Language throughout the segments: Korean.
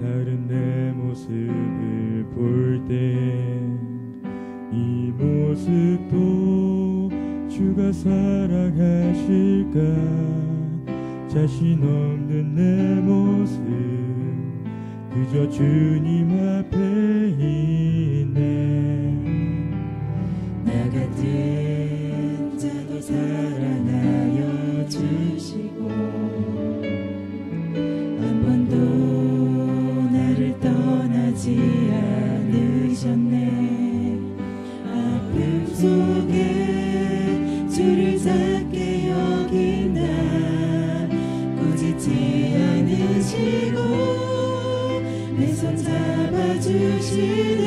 다른 내 모습을 볼 때 이 모습도 주가 사랑하실까? 자신 없는 내 모습 그저 주님 앞에 있네. 나 같은 자도 사랑하여 주시고 한 번도 나를 떠나지 않으셨네. 아픔 속에 주를 작게 여긴 나 꾸짖지 않으시고 내 손 잡아주시네.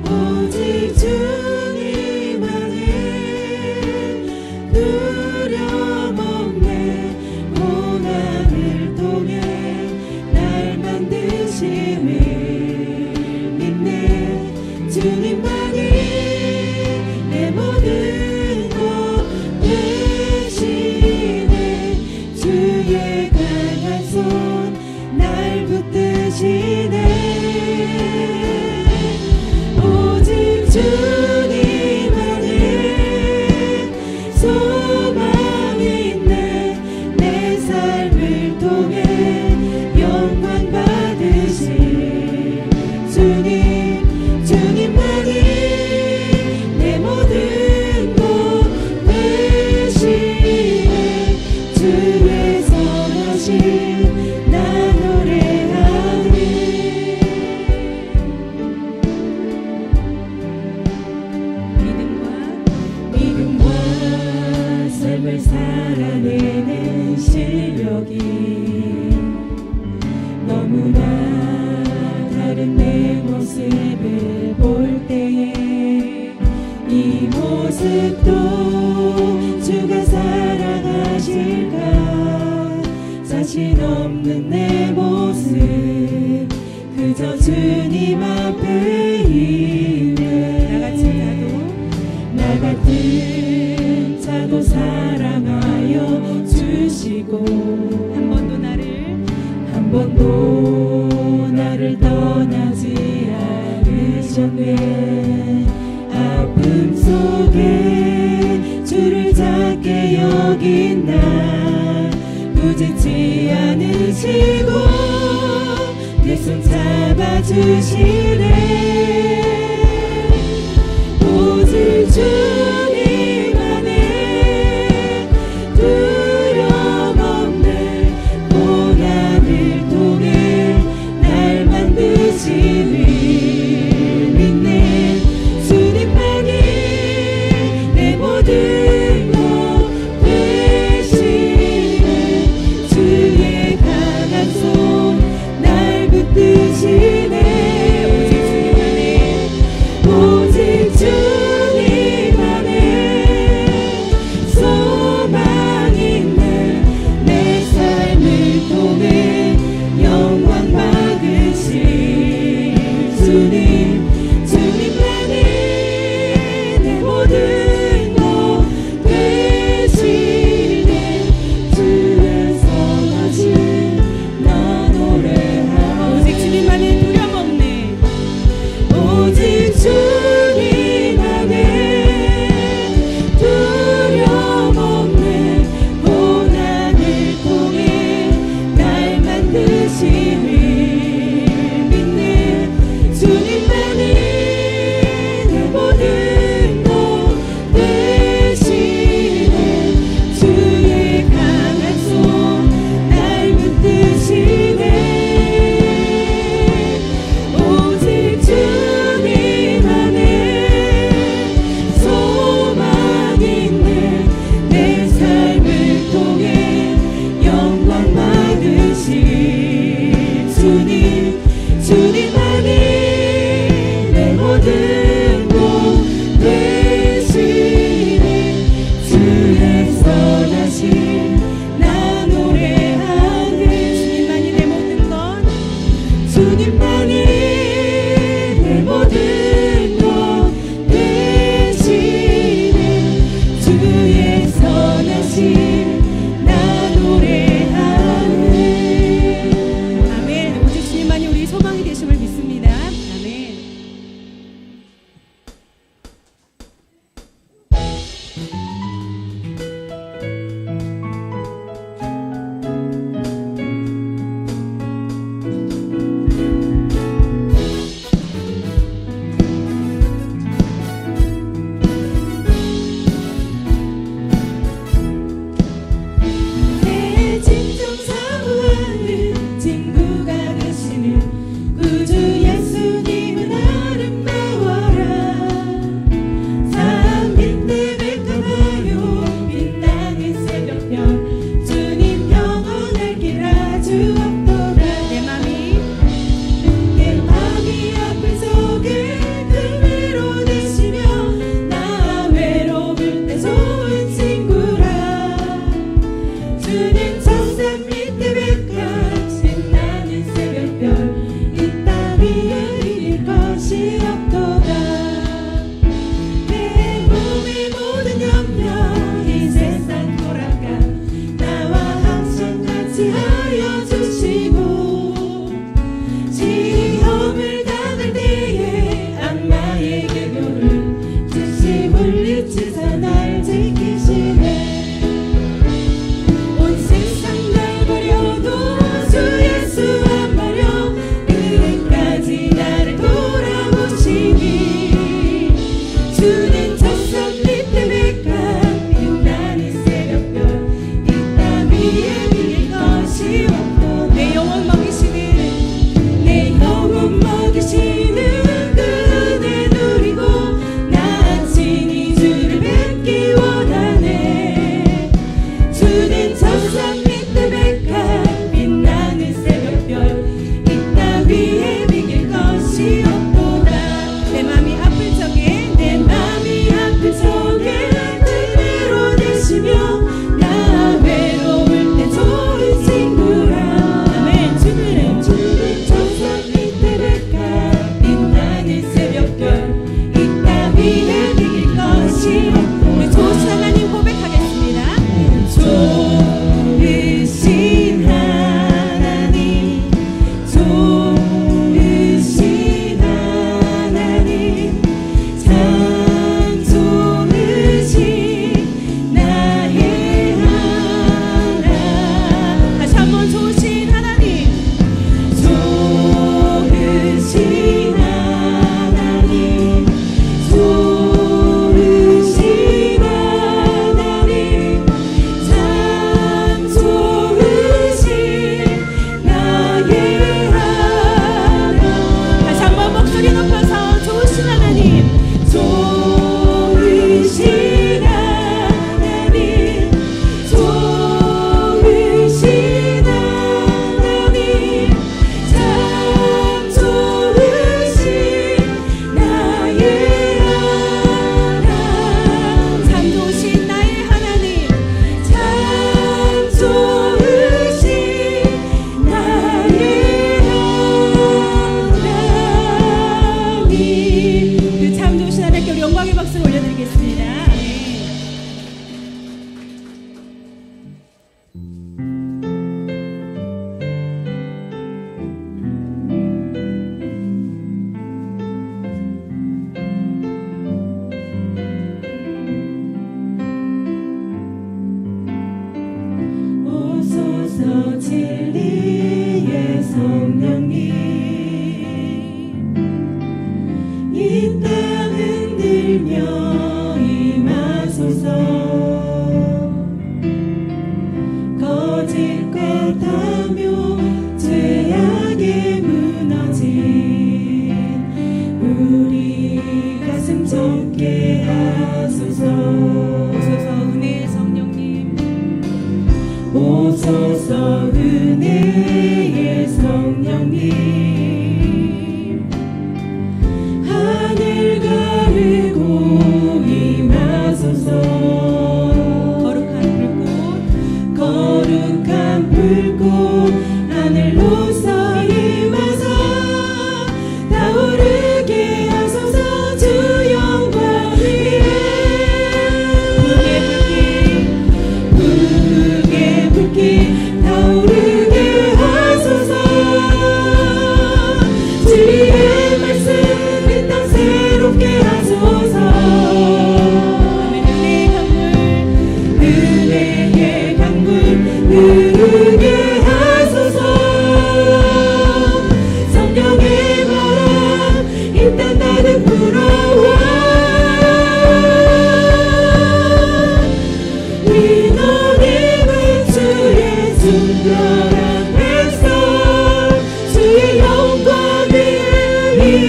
오직 주님 안에 두려움 없네. 고난을 통해 날 만드심을 믿네. 주님만이 내 모든 것 되시네. 주의 강한 손 날 붙드시네. 오직 주님 안에 소망이 있네. 내 삶을 통해 영광 받으실 주님만이 내 모든 것 되시네. 주의 선하심 나 노래하리. 믿음과 삶을 살아내는 실력이 너무나 다른 내 모습을 볼 때에 이 모습도 주가 사랑하실까? 자신 없는 내 모습 그저 주님 앞에 있네. 나 같은 자도 사랑하여 주시고 한 번도 나를 떠나지 않으셨네. 아픔 속에 주를 작게 여긴 나 꾸짖지 않으시고 내 손 잡아주시네. 오직 주님 안에 두려움 없네. 고난을 통해 날 만드심을 믿네. 주님만이 내 모든 것 되시네. 주의 강한 손 날 붙드시네. 오직 주님 안에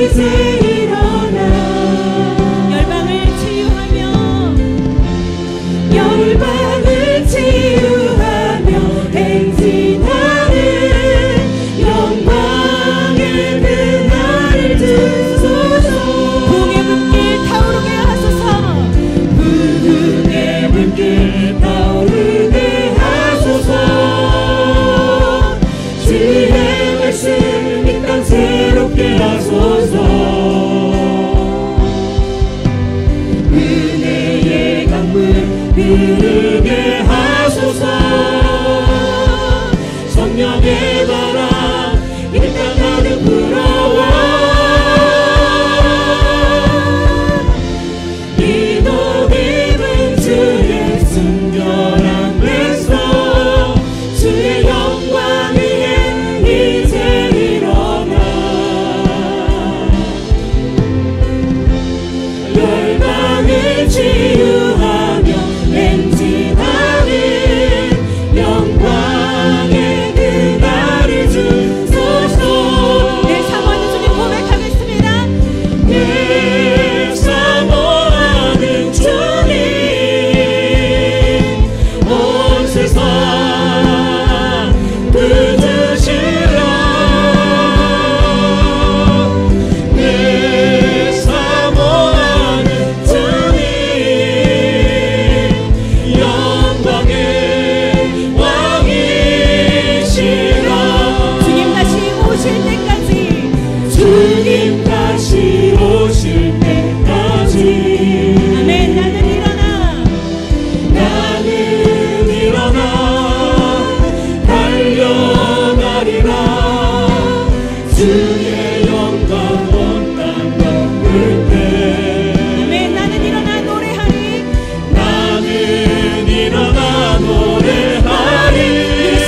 이제 일어나 열방을 치유하며 행진하는 영광의 그날을 주소서. 부흥의 불길 타오르게 하소서. 부흥의 불길 타오르게 하소서. 주의 말씀 이 땅 새롭게 하소서. 은혜의 강물 흐르게 하소서. 성령의 바람 이 땅 가득 불어와 이도 깊은 주의 순결한 백성 주의 영광 위에 이제 일어나 열방을 치유하며 행진하는 영광의 그날을 주소서. 내 사모하는 주님 고백하겠습니다. 내 사모하는 주님 온 세상 그주시라. 내 사모하는 주님 영광의 왕이시라. 주님 다시 오실 때까지 주님 다시 오실 때까지 아멘. 나는 일어나 달려가리라. 주의 영광 온 땅 덮을 때 아멘. 나는 일어나 노래하리. 나는 일어나 노래하리. 이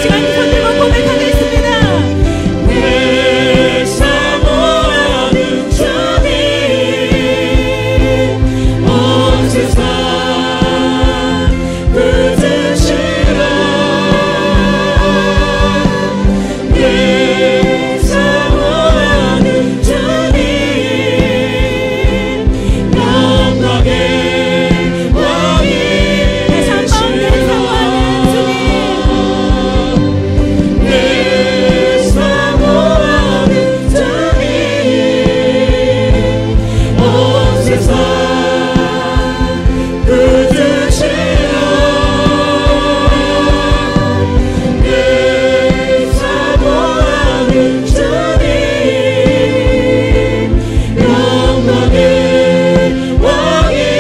시간 손 들고 고백하겠습니다. 내 사모하는 주님 온 세상 그주시라. 내 사모하는 주님 영광의 왕이시라. 내 사모하는 주님 온 세상 그주시라. 내 사모하는 주님 영광의 왕이시라.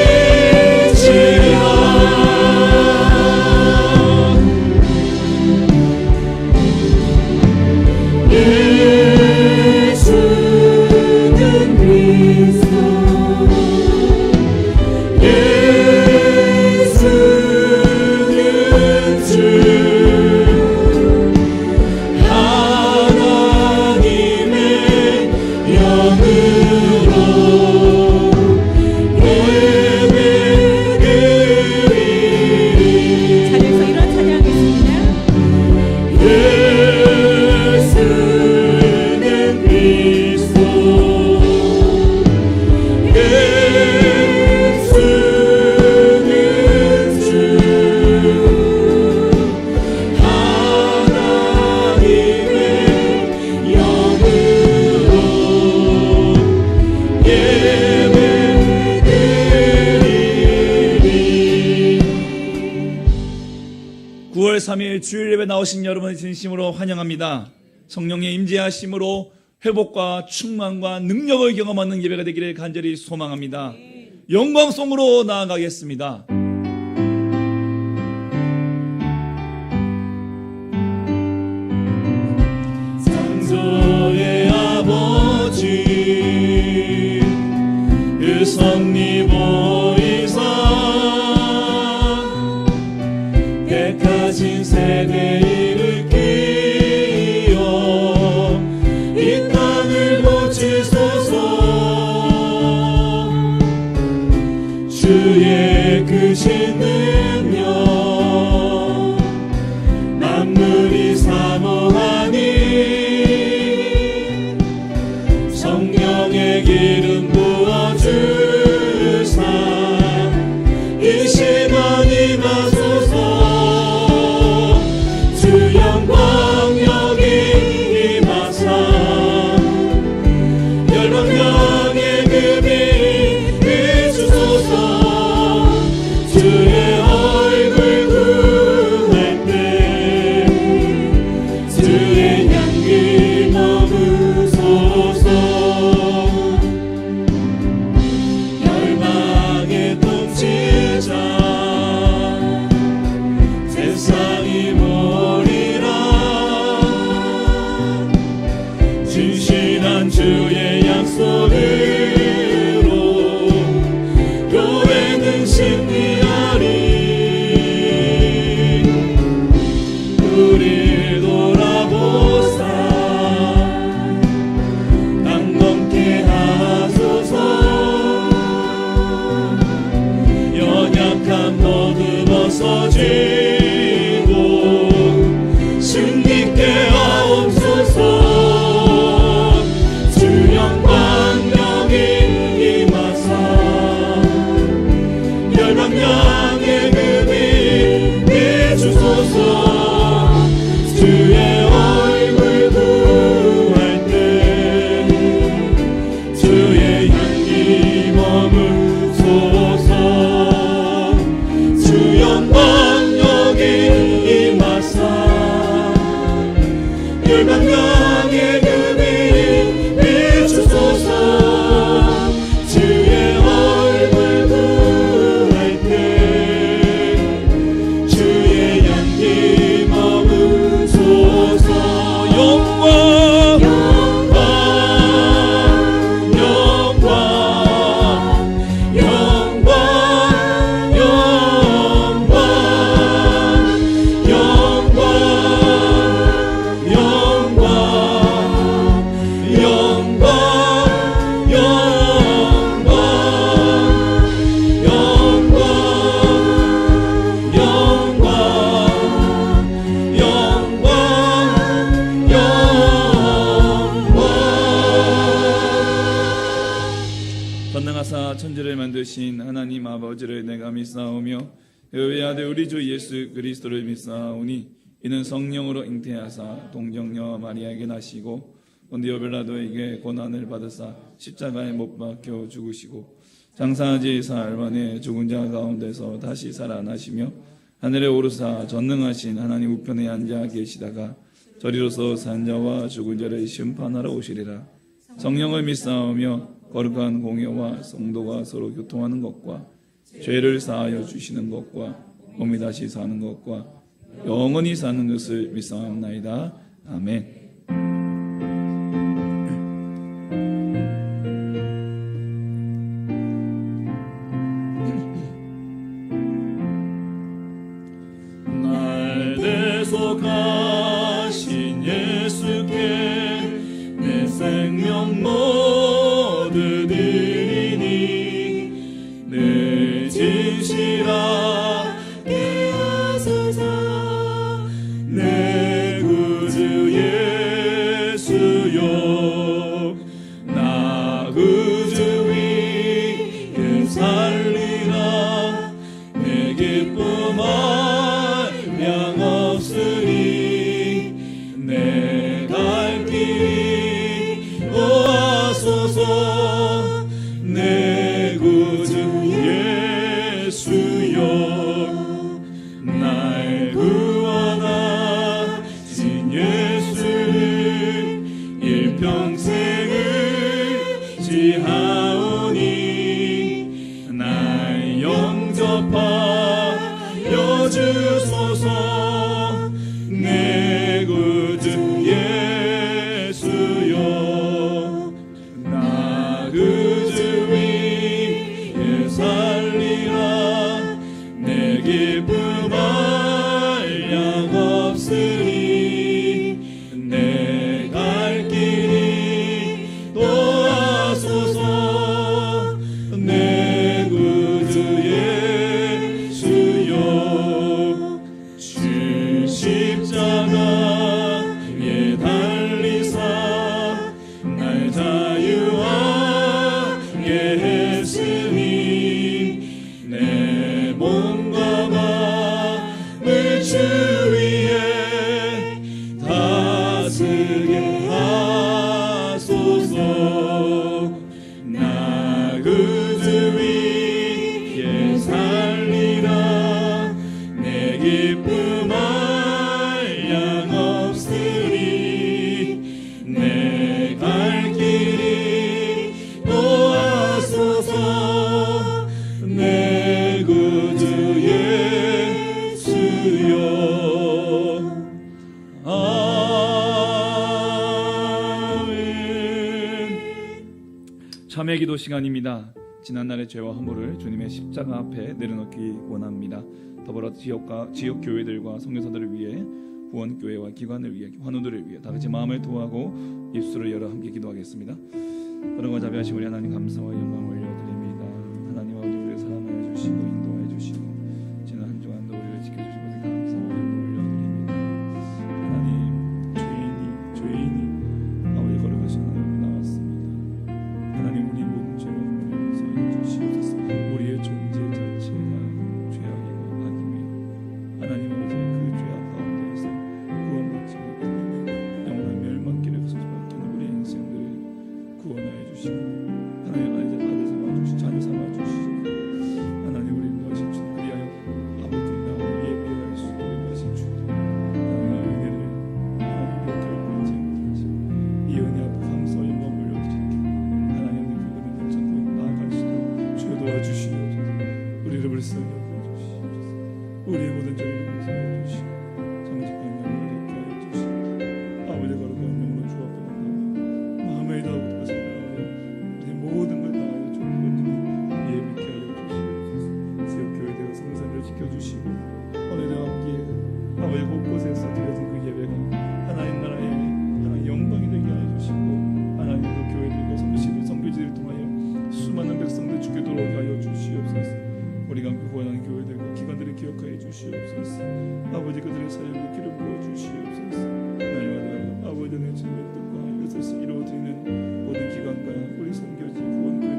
예수는 그리스도 예수는 주 하나님의 영으로 예배드리리. 자리에서 이런 찬양하겠습니다. 예수는 그리스도 예수는 주 하나님의 영으로 예배드리리. 9월 3일 주일 예배 나오신 여러분을 진심으로 환영합니다. 성령의 임재하심으로 회복과 충만과 능력을 경험하는 예배가 되기를 간절히 소망합니다. 영광송으로 나아가겠습니다. 창조의 아버지 그 섭리보이사 택하신 세대를 일으키어 이 땅을 고치소서. 주의 그 주의 향기 머무소서. 열방의 통치자 세상이 모리라. 진실한 주의 약속으로 교회는 승리하리. 우리 돌아보사 강건케 하소서. 연약함 모두 벗어지고 승리케 하옵소서. 주 영광 여기 임하사 열방 향해 금이 비추소서. 주의 얼굴 구할 때 주의 향기 머무소서. 주 영광 여기 임하사 열방 향해 금이 비추소서. 주의 얼굴 구할 때 주의 향기 머무소서. 영광 영광 영광 영광 영광 영광 영광 영광 전능하사 천지를 만드신 하나님 아버지를 내가 믿사오며 그의 아들 우리 주 예수 그리스도를 믿사오니 이는 성령으로 잉태하사 동정녀 마리아에게 나시고 본디오 빌라도에게 고난을 받으사 십자가에 못 박혀 죽으시고 장사지 사흘 만에 죽은 자 가운데서 다시 살아나시며 하늘에 오르사 전능하신 하나님 우편에 앉아 계시다가 저리로서 산 자와 죽은 자를 심판하러 오시리라. 성령을 믿사오며 거룩한 공회와 성도가 서로 교통하는 것과 죄를 사하여 주시는 것과 몸이 다시 사는 것과 영원히 사는 것을 믿사옵나이다. 아멘. 날 대속하신 예수께 내 생명 모두 드리니 내 진실하게 하소서. 내 구주 예수여 나 구주 위에 살리라. 내 기쁨 한량 없으리. 내 갈 길이 도와소서. 내 구주 예수여 날 구원하신 예수를 일평생을 지하오니 날 영접하여 주소서. 내 구주 예수여 나 구주 위에 살리라. 내 기쁨 한량 없으리. 내 갈 길이 도와소서. 내 구주 예수여 주 십자가에 달리사 날 자유하게 했으니 내 몸과 마음을 주 위에 다스게 하소서. 나 구주 위에 살리라. 내 기쁨 한량 없으리. 참회기도 시간입니다. 지난날의 죄와 허물을 주님의 십자가 앞에 내려놓기 원합니다. 더불어 지역 교회들과 선교사들을 위해, 후원교회와 기관을 위해, 환우들을 위해 다 같이 마음을 통하고 입술을 열어 함께 기도하겠습니다. 어른과 자비하신 우리 하나님, 감사와 영광을 올려드립니다. 하나님 아버지, 우리를 사랑하여 주시고 인도하여 주시고 지난 한 주간도 우리를 지켜주시고 감사와 영광을 올려드립니다. 하나님, 죄인이 아버지 걸어가신 하나님 나왔습니다. 하나님, 우리 모든 죄와 허물을 용서해 주시옵소서. 우리의 존재 자체가 죄악이고 악임이에요. 하나님 아버지, 그 죄악 가운데에서 구원받지 못하는 영원한 멸망길에 거슬러 박히는 우리 인생들을 구원하여 주시고, 하나님 아들 삼아 주시고 자녀 삼아 주시고, 하나님 우리 인도하신 주, 그리하여 아버지 나와 예배할 수 있는 인도하신 주, 하나님의 은혜를 하나님 결코 잊지 못하시고 이 은혜 앞에 감사와 영광 올려드리게 하나님 그분의 붙잡고 나아갈 수 있도록 주여 도와주시옵소서. 우리를 불쌍히 여겨주시옵소서. 우리의 모든 죄를 용서해 주시고 정직한 영광을 있게 하여 주시고 아버지 거룩한 영으로 주 앞에 나와 마음의 다하고 것을 다하여 우리의 모든 걸 다하여 주 부모님이 예비케 하여 주시옵소서. 지역교회대와 성산을 지켜주시고 오늘의 함께 아버지 곳곳에서 드려진 그 예배가 하나님 나라의 하나님 영광이 되게 하여 주시고, 하나님 그 교회들과 선교지들을 통하여 수많은 백성들 주께 돌아오게 하여 주시옵소서. 우리가 함께 구원하는 교회들과 기관들을 기억하여 주시옵소서. 아버지 그들의 사역에 기름 부어 주시옵소서. 날마다 아버지 내 주님의 뜻과 뜻을 이루어지는 모든 기관과 우리 선교지 후원교회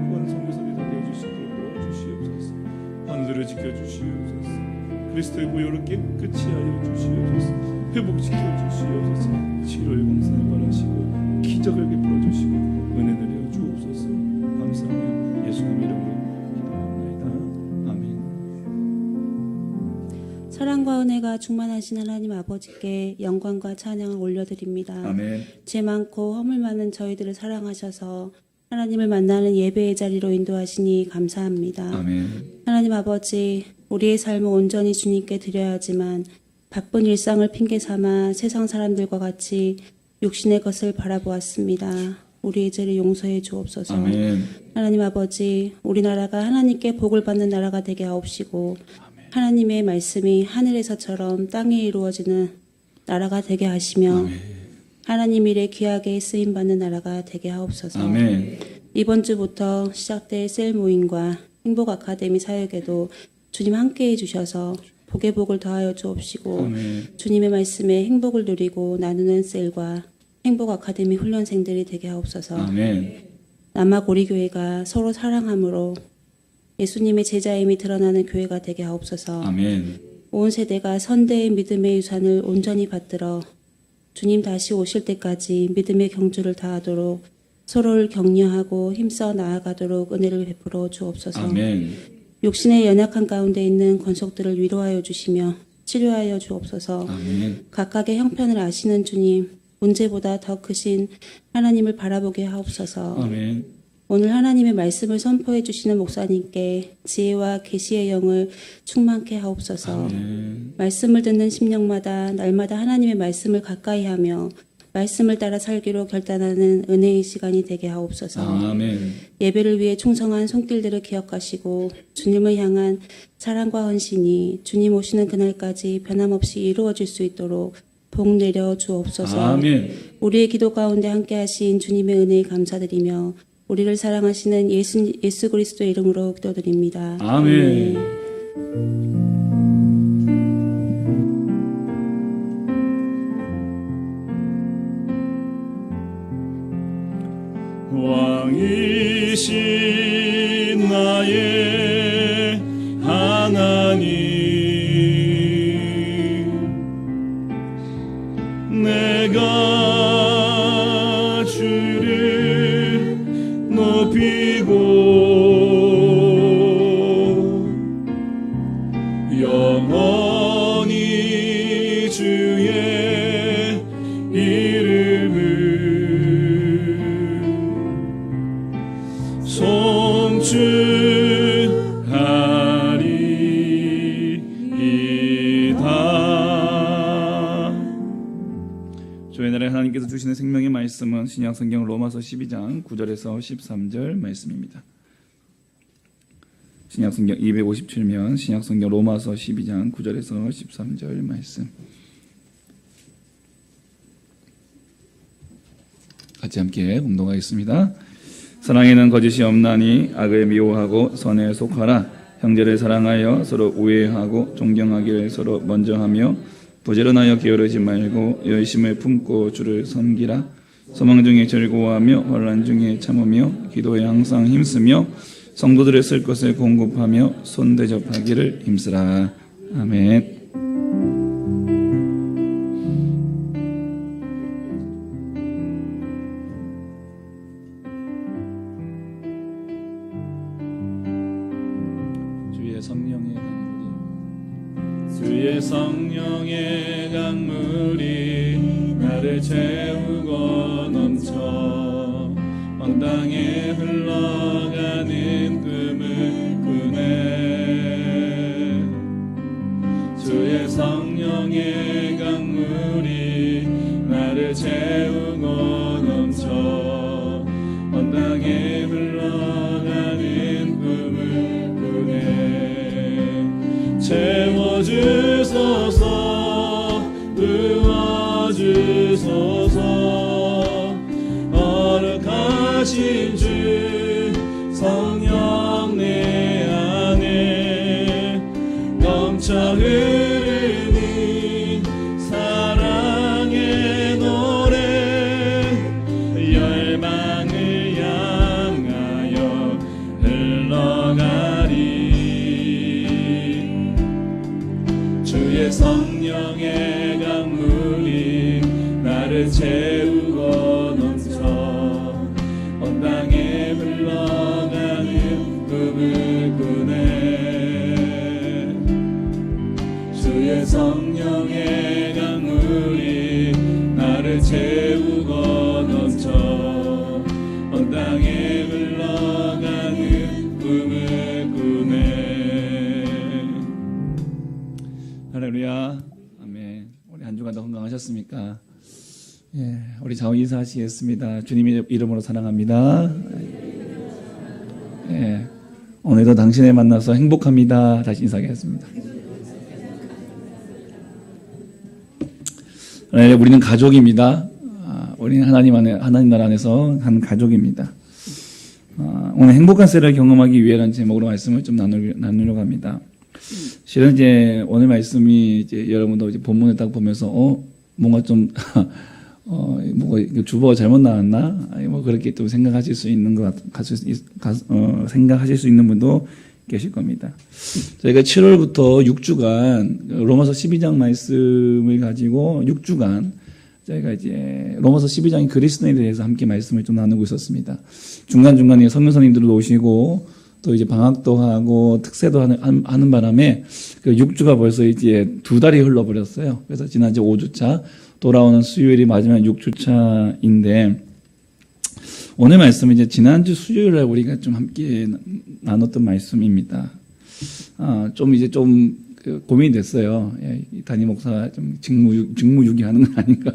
후원 선교사들이 다 되어 주시도록 도와주시옵소서. 하늘을 지켜주시옵소서. 그리스도의 보혈을 깨끗이 하여 주시옵소서. 회복시켜 주시옵소서. 치료의 공산을 바라시고 기적을 베풀어 주시고 은혜 내려 주옵소서. 감사하며 예수님 이름으로 기도합니다. 아멘. 사랑과 은혜가 충만하신 하나님 아버지께 영광과 찬양을 올려드립니다. 아멘. 죄 많고 허물 많은 저희들을 사랑하셔서 하나님을 만나는 예배의 자리로 인도하시니 감사합니다. 아멘. 하나님 아버지, 우리의 삶을 온전히 주님께 드려야 하지만 바쁜 일상을 핑계 삼아 세상 사람들과 같이 육신의 것을 바라보았습니다. 우리의 죄를 용서해 주옵소서. 아멘. 하나님 아버지, 우리나라가 하나님께 복을 받는 나라가 되게 하옵시고 하나님의 말씀이 하늘에서처럼 땅에 이루어지는 나라가 되게 하시며 아멘. 하나님 일에 귀하게 쓰임받는 나라가 되게 하옵소서. 아멘. 이번 주부터 시작될 셀 모임과 행복 아카데미 사역에도 주님 함께해 주셔서 복의 복을 더하여 주옵시고 아멘. 주님의 말씀에 행복을 누리고 나누는 셀과 행복 아카데미 훈련생들이 되게 하옵소서. 아멘. 남아고리교회가 서로 사랑함으로 예수님의 제자임이 드러나는 교회가 되게 하옵소서. 아멘. 온 세대가 선대의 믿음의 유산을 온전히 받들어 주님 다시 오실 때까지 믿음의 경주를 다하도록 서로를 격려하고 힘써 나아가도록 은혜를 베풀어 주옵소서. 아멘. 육신의 연약한 가운데 있는 권속들을 위로하여 주시며 치료하여 주옵소서. 아멘. 각각의 형편을 아시는 주님, 문제보다 더 크신 하나님을 바라보게 하옵소서. 아멘. 오늘 하나님의 말씀을 선포해 주시는 목사님께 지혜와 계시의 영을 충만케 하옵소서. 아멘. 말씀을 듣는 심령마다 날마다 하나님의 말씀을 가까이 하며 말씀을 따라 살기로 결단하는 은혜의 시간이 되게 하옵소서. 아멘. 예배를 위해 충성한 손길들을 기억하시고 주님을 향한 사랑과 헌신이 주님 오시는 그날까지 변함없이 이루어질 수 있도록 복 내려 주옵소서. 아멘. 우리의 기도 가운데 함께하신 주님의 은혜에 감사드리며 우리를 사랑하시는 예수 그리스도의 이름으로 기도드립니다. 아멘. 왕이신 나의 하나님, 내가 주를 높이고 영원히 주의 이름을 송축하리이다. 주의 나라 오늘의 하나님께서 주시는 생명의 말씀은 신약성경 로마서 12장 9절에서 13절 말씀입니다. 신약성경 257면 신약성경 로마서 12장 9절에서 13절 말씀 같이 함께 공동하겠습니다. 사랑에는 거짓이 없나니 악을 미워하고 선에 속하라. 형제를 사랑하여 서로 우애하고 존경하기를 서로 먼저 하며 부지런하여 게으르지 말고 열심을 품고 주를 섬기라. 소망 중에 즐거워하며 환난 중에 참으며 기도에 항상 힘쓰며 성도들의 쓸 것을 공급하며 손대접하기를 힘쓰라. 아멘. 주의 성령의 강물이 나를 채우고 넘쳐 황당에 흘러가는 꿈을 꾸네. 주의 성령의 강물이 나를 채우고 넘쳐 황당에 흘러가는 꿈을 꾸네. 채워주소서 부어주소서 거룩하신 주 성령 내 안에 넘쳐 흐르는 사랑의 노래 열망을 향하여 흘러가리. 주의 성령의 강물이 나를 채우고 넘쳐 온 땅에 흘러가는 꿈을 꾸네. 주의 성령의 강물이 나를 채우고 넘쳐 온 땅에 흘러가는 꿈을 꾸네. 할렐루야. 아멘. 우리 한 주간 더 건강하셨습니까? 예, 우리 자원 인사하시겠습니다. 주님의 이름으로 사랑합니다. 예, 오늘도 당신을 만나서 행복합니다. 다시 인사하겠습니다. 네, 우리는 가족입니다. 우리는 하나님 나라 안에서 한 가족입니다. 오늘 행복한 셀을 경험하기 위해라는 제목으로 말씀을 좀 나누려고 합니다. 실은 이제 오늘 말씀이 이제 여러분도 이제 본문을 딱 보면서 뭔가 좀 뭐 주보가 잘못 나왔나? 뭐 그렇게 또 생각하실 수 있는 생각하실 수 있는 분도 계실 겁니다. 저희가 7월부터 6주간 로마서 12장 말씀을 가지고 6주간 저희가 이제 로마서 12장의 그리스도인에 대해서 함께 말씀을 좀 나누고 있었습니다. 중간중간에 선교사님들도 오시고 또 이제 방학도 하고 특세도 하는 바람에 그 6주가 벌써 이제 2달이 흘러버렸어요. 그래서 지난주 5주차 돌아오는 수요일이 마지막 6주차인데 오늘 말씀은 이제 지난주 수요일에 우리가 좀 함께 나눴던 말씀입니다. 좀 이제 좀 고민이 됐어요. 예, 담임 목사가 좀 직무유기하는 건 아닌가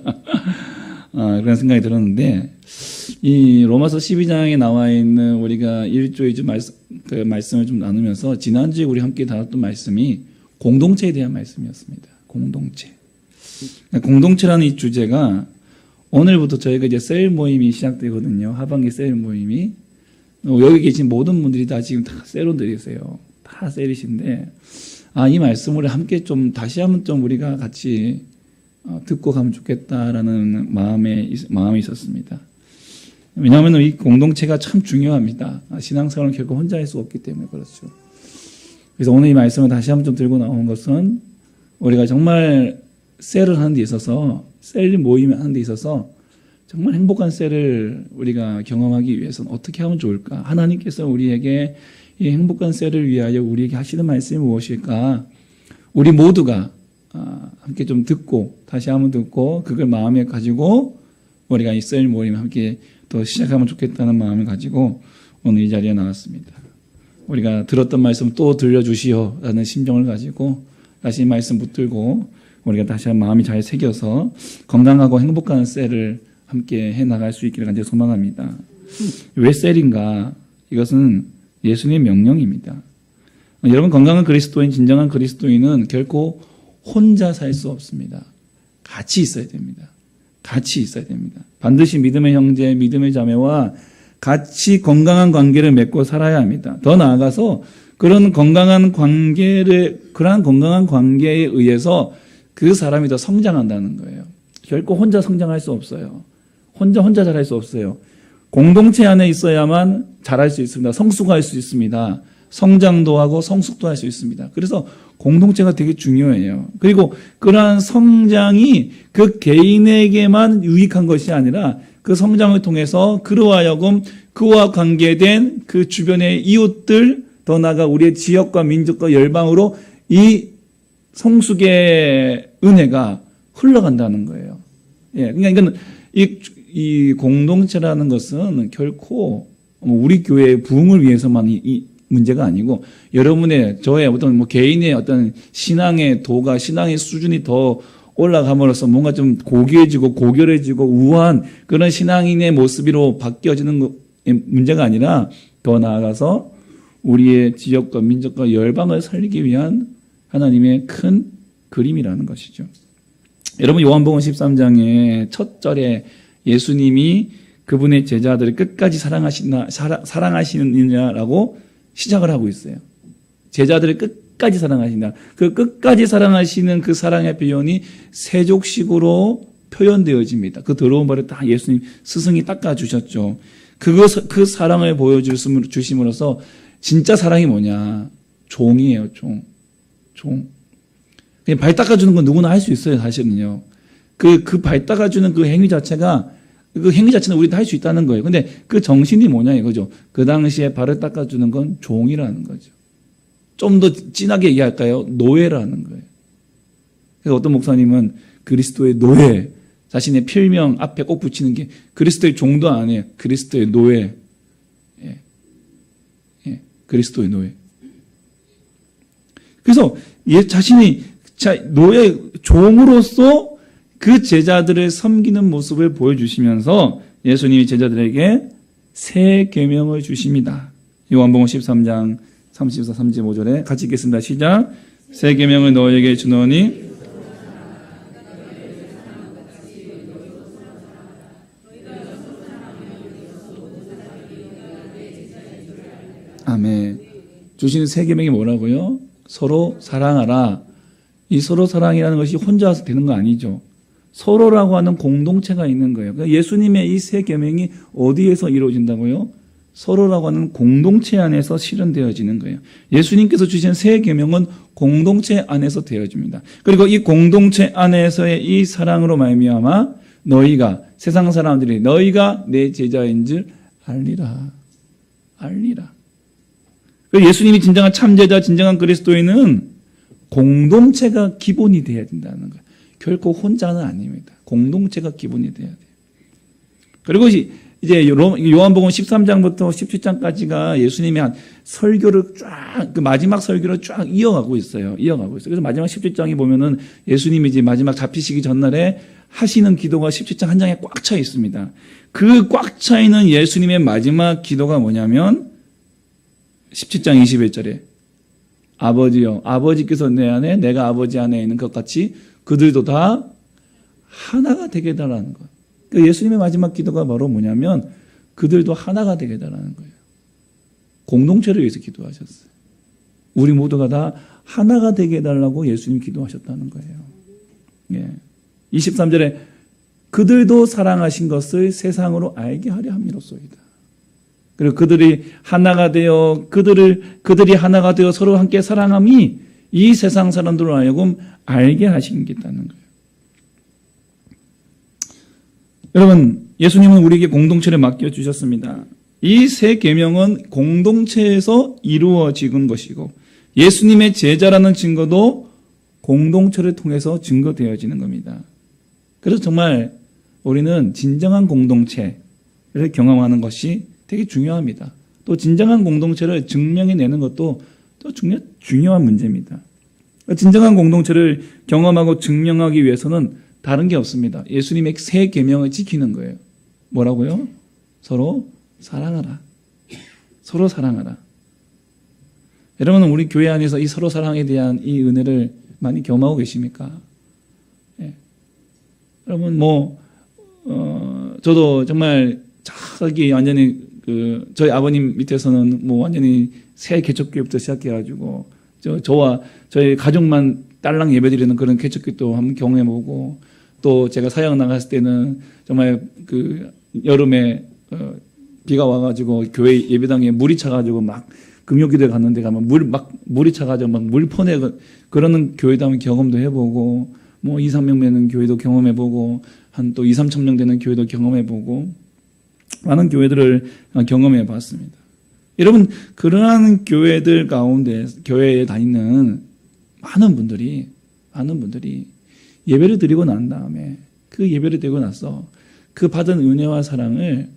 그런 생각이 들었는데 이 로마서 12장에 나와 있는 우리가 1조 2주 말씀을 좀 나누면서 지난주에 우리 함께 다뤘던 말씀이 공동체에 대한 말씀이었습니다. 공동체라는 이 주제가 오늘부터 저희가 이제 셀 모임이 시작되거든요. 하반기 셀 모임이. 여기 계신 모든 분들이 다 지금 다 셀원들이세요. 다 셀이신데, 이 말씀을 함께 좀 다시 한번 좀 우리가 같이 듣고 가면 좋겠다라는 마음이 있었습니다. 왜냐하면 이 공동체가 참 중요합니다. 신앙생활은 결코 혼자 할 수 없기 때문에 그렇죠. 그래서 오늘 이 말씀을 다시 한번 좀 들고 나온 것은 우리가 정말 셀을 하는 데 있어서 셀 모임을 하는 데 있어서 정말 행복한 셀을 우리가 경험하기 위해서는 어떻게 하면 좋을까? 하나님께서 우리에게 이 행복한 셀을 위하여 우리에게 하시는 말씀이 무엇일까? 우리 모두가 함께 좀 듣고 다시 한번 듣고 그걸 마음에 가지고 우리가 이 셀 모임을 함께 더 시작하면 좋겠다는 마음을 가지고 오늘 이 자리에 나왔습니다. 우리가 들었던 말씀 또 들려주시오 라는 심정을 가지고 다시 말씀 붙들고 우리가 다시 한번 마음이 잘 새겨서 건강하고 행복한 셀을 함께 해나갈 수 있기를 간절히 소망합니다. 왜 셀인가? 이것은 예수님의 명령입니다. 여러분, 건강한 그리스도인, 진정한 그리스도인은 결코 혼자 살 수 없습니다. 같이 있어야 됩니다. 같이 있어야 됩니다. 반드시 믿음의 형제, 믿음의 자매와 같이 건강한 관계를 맺고 살아야 합니다. 더 나아가서 그러한 건강한 관계에 의해서 그 사람이 더 성장한다는 거예요. 결코 혼자 성장할 수 없어요. 혼자 잘할 수 없어요. 공동체 안에 있어야만 잘할 수 있습니다. 성숙할 수 있습니다. 성장도 하고 성숙도 할 수 있습니다. 그래서 공동체가 되게 중요해요. 그리고 그러한 성장이 그 개인에게만 유익한 것이 아니라 그 성장을 통해서 그로 하여금 그와 관계된 그 주변의 이웃들, 더 나아가 우리의 지역과 민족과 열방으로 이 성숙의 은혜가 흘러간다는 거예요. 예, 그러니까 이건 이 공동체라는 것은 결코 우리 교회의 부흥을 위해서만 이 문제가 아니고 여러분의 저의 어떤 개인의 어떤 신앙의 도가 신앙의 수준이 더 올라감으로써 뭔가 좀 고귀해지고 고결해지고 우아한 그런 신앙인의 모습으로 바뀌어지는 문제가 아니라 더 나아가서 우리의 지역과 민족과 열방을 살리기 위한 하나님의 큰 그림이라는 것이죠. 여러분, 요한복음 13장의 첫 절에 예수님이 그분의 제자들을 끝까지 사랑하시느냐라고 시작을 하고 있어요. 제자들을 끝까지 사랑하신다. 그 끝까지 사랑하시는 그 사랑의 표현이 세족식으로 표현되어집니다. 그 더러운 발을 다 예수님 스승이 닦아주셨죠. 그 사랑을 보여주심으로써 진짜 사랑이 뭐냐? 종이에요, 종. 그냥 발 닦아주는 건 누구나 할 수 있어요, 사실은요. 그 발 닦아주는 그 행위 자체는 우리도 할 수 있다는 거예요. 근데 그 정신이 뭐냐 이거죠. 그 당시에 발을 닦아주는 건 종이라는 거죠. 좀 더 진하게 얘기할까요? 노예라는 거예요. 그래서 어떤 목사님은 그리스도의 노예, 자신의 필명 앞에 꼭 붙이는 게 그리스도의 종도 아니에요. 그리스도의 노예. 예. 그리스도의 노예. 그래서 자신이 노예, 종으로서 그 제자들을 섬기는 모습을 보여주시면서 예수님이 제자들에게 새 계명을 주십니다. 요한복음 13장 34, 35절에 같이 읽겠습니다. 시작. 새 계명을 너희에게 주노니 아멘. 주시는 새 계명이 뭐라고요? 서로 사랑하라. 이 서로 사랑이라는 것이 혼자서 되는 거 아니죠. 서로라고 하는 공동체가 있는 거예요. 그러니까 예수님의 이 새 계명이 어디에서 이루어진다고요? 서로라고 하는 공동체 안에서 실현되어지는 거예요. 예수님께서 주신 새 계명은 공동체 안에서 되어집니다. 그리고 이 공동체 안에서의 이 사랑으로 말미암아 너희가 세상 사람들이 너희가 내 제자인 줄 알리라. 예수님이 진정한 참제자, 진정한 그리스도인은 공동체가 기본이 되어야 된다는 거예요. 결코 혼자는 아닙니다. 공동체가 기본이 돼야 돼요. 그리고 이제 요한복음 13장부터 17장까지가 예수님이 한 설교를 그 마지막 설교를 쫙 이어가고 있어요. 그래서 마지막 17장에 보면은 예수님이 이제 마지막 잡히시기 전날에 하시는 기도가 17장 한 장에 꽉 차 있습니다. 그 꽉 차 있는 예수님의 마지막 기도가 뭐냐면 17장 21절에 아버지여, 아버지께서 내 안에 내가 아버지 안에 있는 것 같이 그들도 다 하나가 되게 해달라는 거예요. 그러니까 예수님의 마지막 기도가 바로 뭐냐면 그들도 하나가 되게 해달라는 거예요. 공동체를 위해서 기도하셨어요. 우리 모두가 다 하나가 되게 해달라고 예수님 기도하셨다는 거예요. 예. 23절에 그들도 사랑하신 것을 세상으로 알게 하려 함이로소이다. 그리고 그들이 하나가 되어 그들이 하나가 되어 서로 함께 사랑함이 이 세상 사람들로 하여금 알게 하시겠다는 거예요. 여러분, 예수님은 우리에게 공동체를 맡겨주셨습니다. 이 새 계명은 공동체에서 이루어진 것이고 예수님의 제자라는 증거도 공동체를 통해서 증거되어지는 겁니다. 그래서 정말 우리는 진정한 공동체를 경험하는 것이 되게 중요합니다. 또 진정한 공동체를 증명해내는 것도 또 중요한 문제입니다. 진정한 공동체를 경험하고 증명하기 위해서는 다른 게 없습니다. 예수님의 세 계명을 지키는 거예요. 뭐라고요? 서로 사랑하라. 서로 사랑하라. 여러분은 우리 교회 안에서 이 서로 사랑에 대한 이 은혜를 많이 경험하고 계십니까? 예. 여러분 저도 정말 저기 완전히 저희 아버님 밑에서는 완전히 새 개척교회부터 시작해가지고 저와 저희 가족만 딸랑 예배드리는 그런 개척교회도 한번 경험해보고, 또 제가 사역 나갔을 때는 정말 여름에 비가 와가지고 교회 예배당에 물이 차가지고 막 금요기도에 갔는데 가면 물이 차가지고 막 물 퍼내 그러는 교회도 한번 경험도 해보고, 2, 3명 되는 교회도 경험해보고, 한 또 2, 3천 명 되는 교회도 경험해보고, 많은 교회들을 경험해봤습니다. 여러분, 그러한 교회들 가운데 교회에 다니는 많은 분들이 예배를 드리고 난 다음에 그 예배를 드리고 나서 그 받은 은혜와 사랑을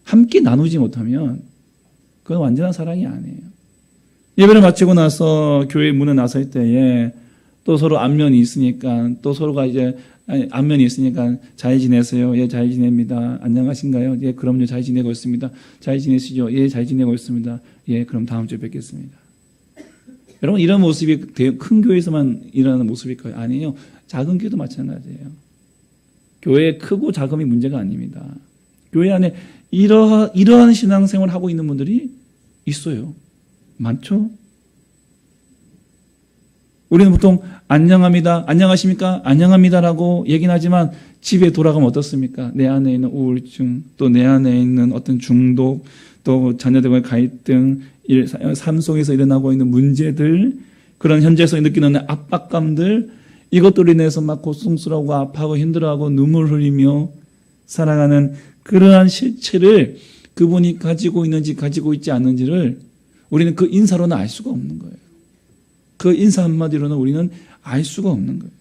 함께 나누지 못하면 그건 완전한 사랑이 아니에요. 예배를 마치고 나서 교회 문에 나설 때에 또 서로 안면이 있으니까, 또 서로가 안면이 있으니까 잘 지내세요? 예, 잘 지냅니다. 안녕하신가요? 예, 그럼요. 잘 지내고 있습니다. 잘 지내시죠? 예, 잘 지내고 있습니다. 예, 그럼 다음 주에 뵙겠습니다. 여러분, 이런 모습이 큰 교회에서만 일어나는 모습일까요? 아니에요. 작은 교회도 마찬가지예요. 교회 크고 작음이 문제가 아닙니다. 교회 안에 이러한 신앙생활을 하고 있는 분들이 있어요. 많죠? 우리는 보통 안녕합니다, 안녕하십니까, 안녕합니다라고 얘기는 하지만 집에 돌아가면 어떻습니까? 내 안에 있는 우울증, 또 내 안에 있는 어떤 중독, 또 자녀들과의 갈등, 삶 속에서 일어나고 있는 문제들, 그런 현재에서 느끼는 압박감들, 이것들로 인해서 막 고통스러워하고 아파하고 힘들어하고 눈물 흘리며 살아가는 그러한 실체를 그분이 가지고 있는지 가지고 있지 않는지를 우리는 그 인사로는 알 수가 없는 거예요. 그 인사 한마디로는 우리는 알 수가 없는 거예요.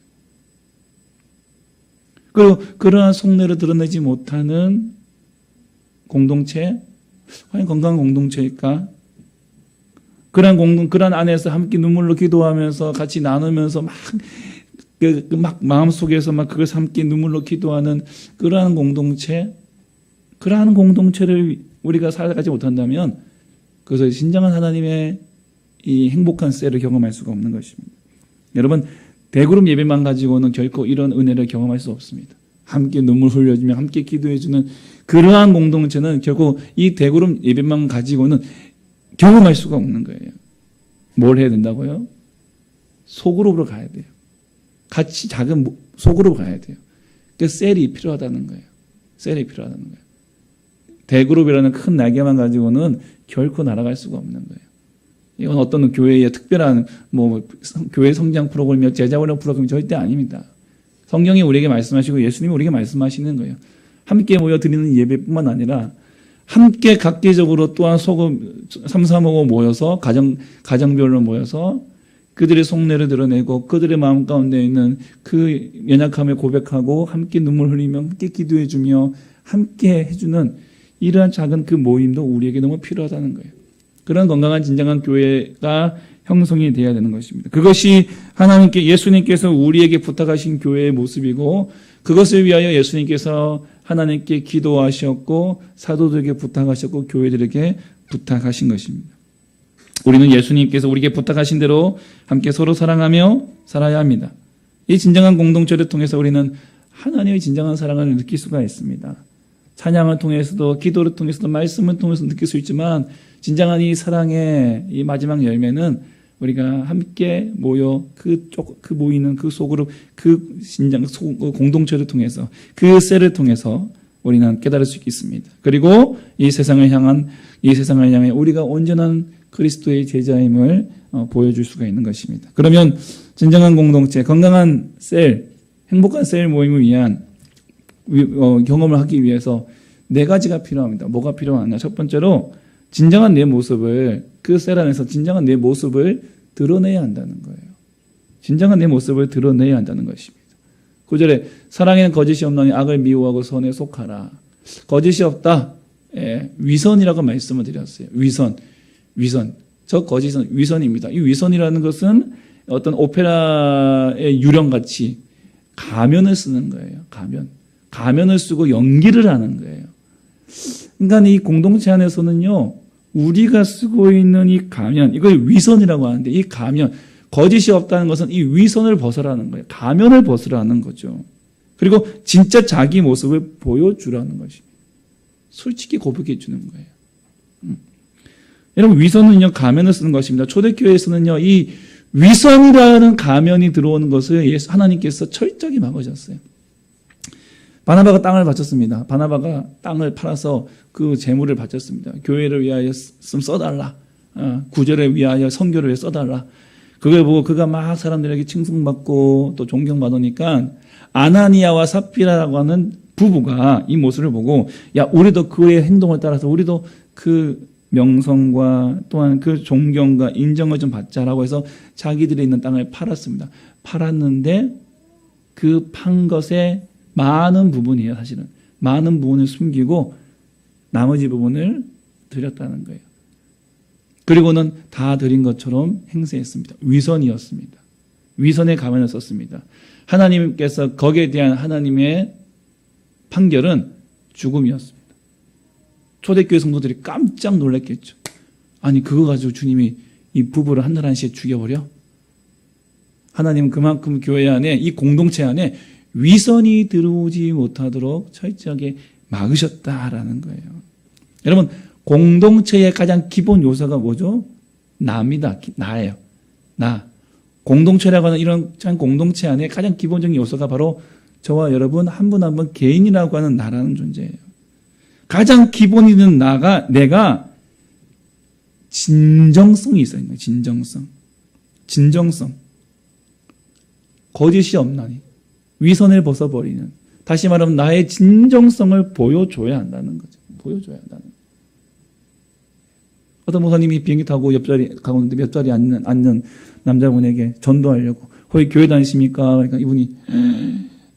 그리고 그러한 속내를 드러내지 못하는 공동체, 과연 건강한 공동체일까? 그러한 안에서 함께 눈물로 기도하면서 같이 나누면서 막 마음속에서 막 그것을 함께 눈물로 기도하는 그러한 공동체, 그러한 공동체를 우리가 살아가지 못한다면 그것을 진정한 하나님의 이 행복한 셀을 경험할 수가 없는 것입니다. 여러분, 대그룹 예배만 가지고는 결코 이런 은혜를 경험할 수 없습니다. 함께 눈물 흘려주며 함께 기도해주는 그러한 공동체는 결코 이 대그룹 예배만 가지고는 경험할 수가 없는 거예요. 뭘 해야 된다고요? 소그룹으로 가야 돼요. 같이 작은 소그룹으로 가야 돼요. 그 셀이 필요하다는 거예요. 셀이 필요하다는 거예요. 대그룹이라는 큰 날개만 가지고는 결코 날아갈 수가 없는 거예요. 이건 어떤 교회의 특별한 교회 성장 프로그램이며 제자훈련 프로그램이 절대 아닙니다. 성경이 우리에게 말씀하시고 예수님이 우리에게 말씀하시는 거예요. 함께 모여 드리는 예배뿐만 아니라 함께 각기적으로 또한 3, 4, 5 모여서 가정별로 모여서 그들의 속내를 드러내고 그들의 마음 가운데 있는 그 연약함을 고백하고 함께 눈물 흘리며 함께 기도해주며 함께 해주는 이러한 작은 그 모임도 우리에게 너무 필요하다는 거예요. 그런 건강한 진정한 교회가 형성이 되어야 되는 것입니다. 그것이 하나님께 예수님께서 우리에게 부탁하신 교회의 모습이고 그것을 위하여 예수님께서 하나님께 기도하셨고 사도들에게 부탁하셨고 교회들에게 부탁하신 것입니다. 우리는 예수님께서 우리에게 부탁하신 대로 함께 서로 사랑하며 살아야 합니다. 이 진정한 공동체를 통해서 우리는 하나님의 진정한 사랑을 느낄 수가 있습니다. 찬양을 통해서도 기도를 통해서도 말씀을 통해서 느낄 수 있지만 진정한 이 사랑의 이 마지막 열매는 우리가 함께 모여 그 모이는 그 속으로 그 진정 공동체를 통해서 그 셀을 통해서 우리는 깨달을 수 있습니다. 그리고 이 세상을 향해 우리가 온전한 그리스도의 제자임을 보여줄 수가 있는 것입니다. 그러면 진정한 공동체, 건강한 셀, 행복한 셀 모임을 위한 경험을 하기 위해서 4가지가 필요합니다. 뭐가 필요하냐? 첫 번째로 진정한 내 모습을 그 셀 안에서 진정한 내 모습을 드러내야 한다는 거예요. 진정한 내 모습을 드러내야 한다는 것입니다. 9절에 사랑에는 거짓이 없나니 악을 미워하고 선에 속하라. 거짓이 없다. 위선이라고 말씀을 드렸어요. 위선. 저 거짓은 위선입니다. 이 위선이라는 것은 어떤 오페라의 유령같이 가면을 쓰는 거예요. 가면을 쓰고 연기를 하는 거예요. 그러니까 이 공동체 안에서는요, 우리가 쓰고 있는 이 가면, 이걸 위선이라고 하는데, 이 가면, 거짓이 없다는 것은 이 위선을 벗으라는 거예요. 가면을 벗으라는 거죠. 그리고 진짜 자기 모습을 보여주라는 것입니다. 솔직히 고백해 주는 거예요. 여러분, 위선은요, 가면을 쓰는 것입니다. 초대교회에서는요, 이 위선이라는 가면이 들어오는 것을 하나님께서 철저히 막으셨어요. 바나바가 땅을 바쳤습니다. 바나바가 땅을 팔아서 그 재물을 바쳤습니다. 교회를 위하여 좀 써달라. 구절을 위하여 선교를 위해 써달라. 그걸 보고 그가 막 사람들에게 칭송받고 또 존경받으니까 아나니아와 삽비라라고 하는 부부가 이 모습을 보고, 야, 우리도 그의 행동을 따라서 우리도 그 명성과 또한 그 존경과 인정을 좀 받자라고 해서 자기들이 있는 땅을 팔았습니다. 팔았는데 그 판 것의 많은 부분이에요, 사실은. 많은 부분을 숨기고 나머지 부분을 드렸다는 거예요. 그리고는 다 드린 것처럼 행세했습니다. 위선이었습니다. 위선의 가면을 썼습니다. 하나님께서 거기에 대한 하나님의 판결은 죽음이었습니다. 초대교회 성도들이 깜짝 놀랐겠죠. 아니, 그거 가지고 주님이 이 부부를 한나라시에 죽여버려? 하나님은 그만큼 교회 안에, 이 공동체 안에 위선이 들어오지 못하도록 철저하게 막으셨다라는 거예요. 여러분, 공동체의 가장 기본 요소가 뭐죠? 나입니다. 나예요. 나. 공동체라고 하는 이런 공동체 안에 가장 기본적인 요소가 바로 저와 여러분 한 분 한 분 개인이라고 하는 나라는 존재예요. 가장 기본이 있는 나가, 내가 진정성이 있어야 있는 거예요. 진정성. 거짓이 없나니. 위선을 벗어버리는. 다시 말하면 나의 진정성을 보여줘야 한다는 거죠. 보여줘야 한다는 거죠. 어떤 목사님이 비행기 타고 옆자리 가고 있는데 옆자리에 앉는 남자분에게 전도하려고, 거기 교회 다니십니까? 그러니까 이분이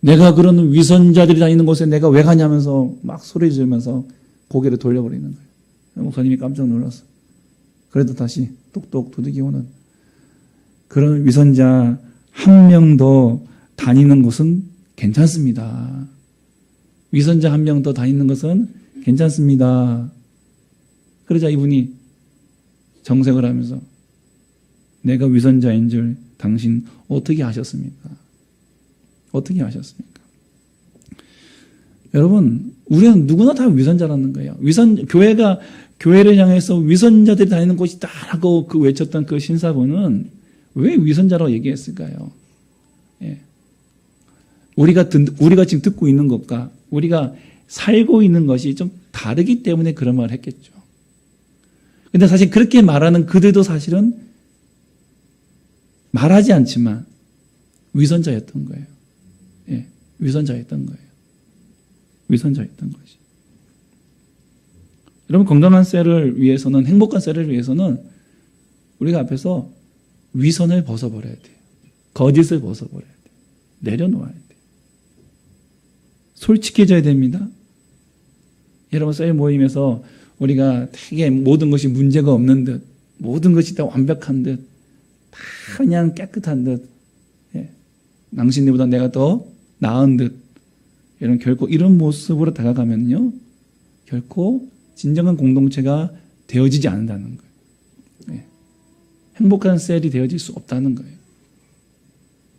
내가 그런 위선자들이 다니는 곳에 내가 왜 가냐면서 막 소리 지르면서 고개를 돌려버리는 거예요. 목사님이 깜짝 놀랐어. 그래도 다시 똑똑 두들기고는, 그런 위선자 한 명 더 다니는 곳은 괜찮습니다. 위선자 한 명 더 다니는 것은 괜찮습니다. 그러자 이분이 정색을 하면서, 내가 위선자인 줄 당신 어떻게 아셨습니까? 어떻게 아셨습니까? 여러분, 우리는 누구나 다 위선자라는 거예요. 교회를 향해서 위선자들이 다니는 곳이다라고 그 외쳤던 그 신사분은 왜 위선자라고 얘기했을까요? 예. 우리가 지금 듣고 있는 것과 우리가 살고 있는 것이 좀 다르기 때문에 그런 말을 했겠죠. 근데 사실 그렇게 말하는 그들도 사실은 말하지 않지만 위선자였던 거예요. 예, 위선자였던 거예요. 위선자였던 것이. 여러분, 건강한 셀을 위해서는, 행복한 셀을 위해서는 우리가 앞에서 위선을 벗어버려야 돼요. 거짓을 벗어버려야 돼요. 내려놓아야 돼요. 솔직해져야 됩니다. 여러분, 셀 모임에서 우리가 되게 모든 것이 문제가 없는 듯, 모든 것이 다 완벽한 듯, 다 그냥 깨끗한 듯, 예. 당신들보다 내가 더 나은 듯, 결코 이런 모습으로 다가가면요, 결코 진정한 공동체가 되어지지 않는다는 거예요. 예. 행복한 셀이 되어질 수 없다는 거예요.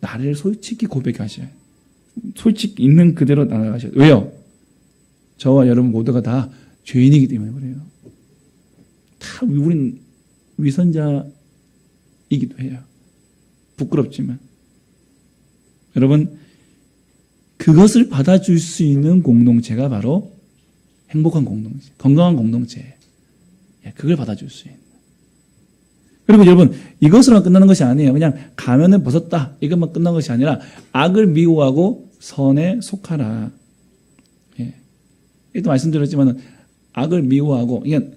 나를 솔직히 고백하셔야 해요. 솔직히 있는 그대로 나아가셔야 돼요. 왜요? 저와 여러분 모두가 다 죄인이기 때문에 그래요. 다 우린 위선자이기도 해요. 부끄럽지만. 여러분, 그것을 받아줄 수 있는 공동체가 바로 행복한 공동체, 건강한 공동체. 그걸 받아줄 수 있는. 그리고 여러분, 이것으로만 끝나는 것이 아니에요. 그냥 가면을 벗었다, 이것만 끝난 것이 아니라 악을 미워하고 선에 속하라. 예. 또 말씀드렸지만 악을 미워하고, 그냥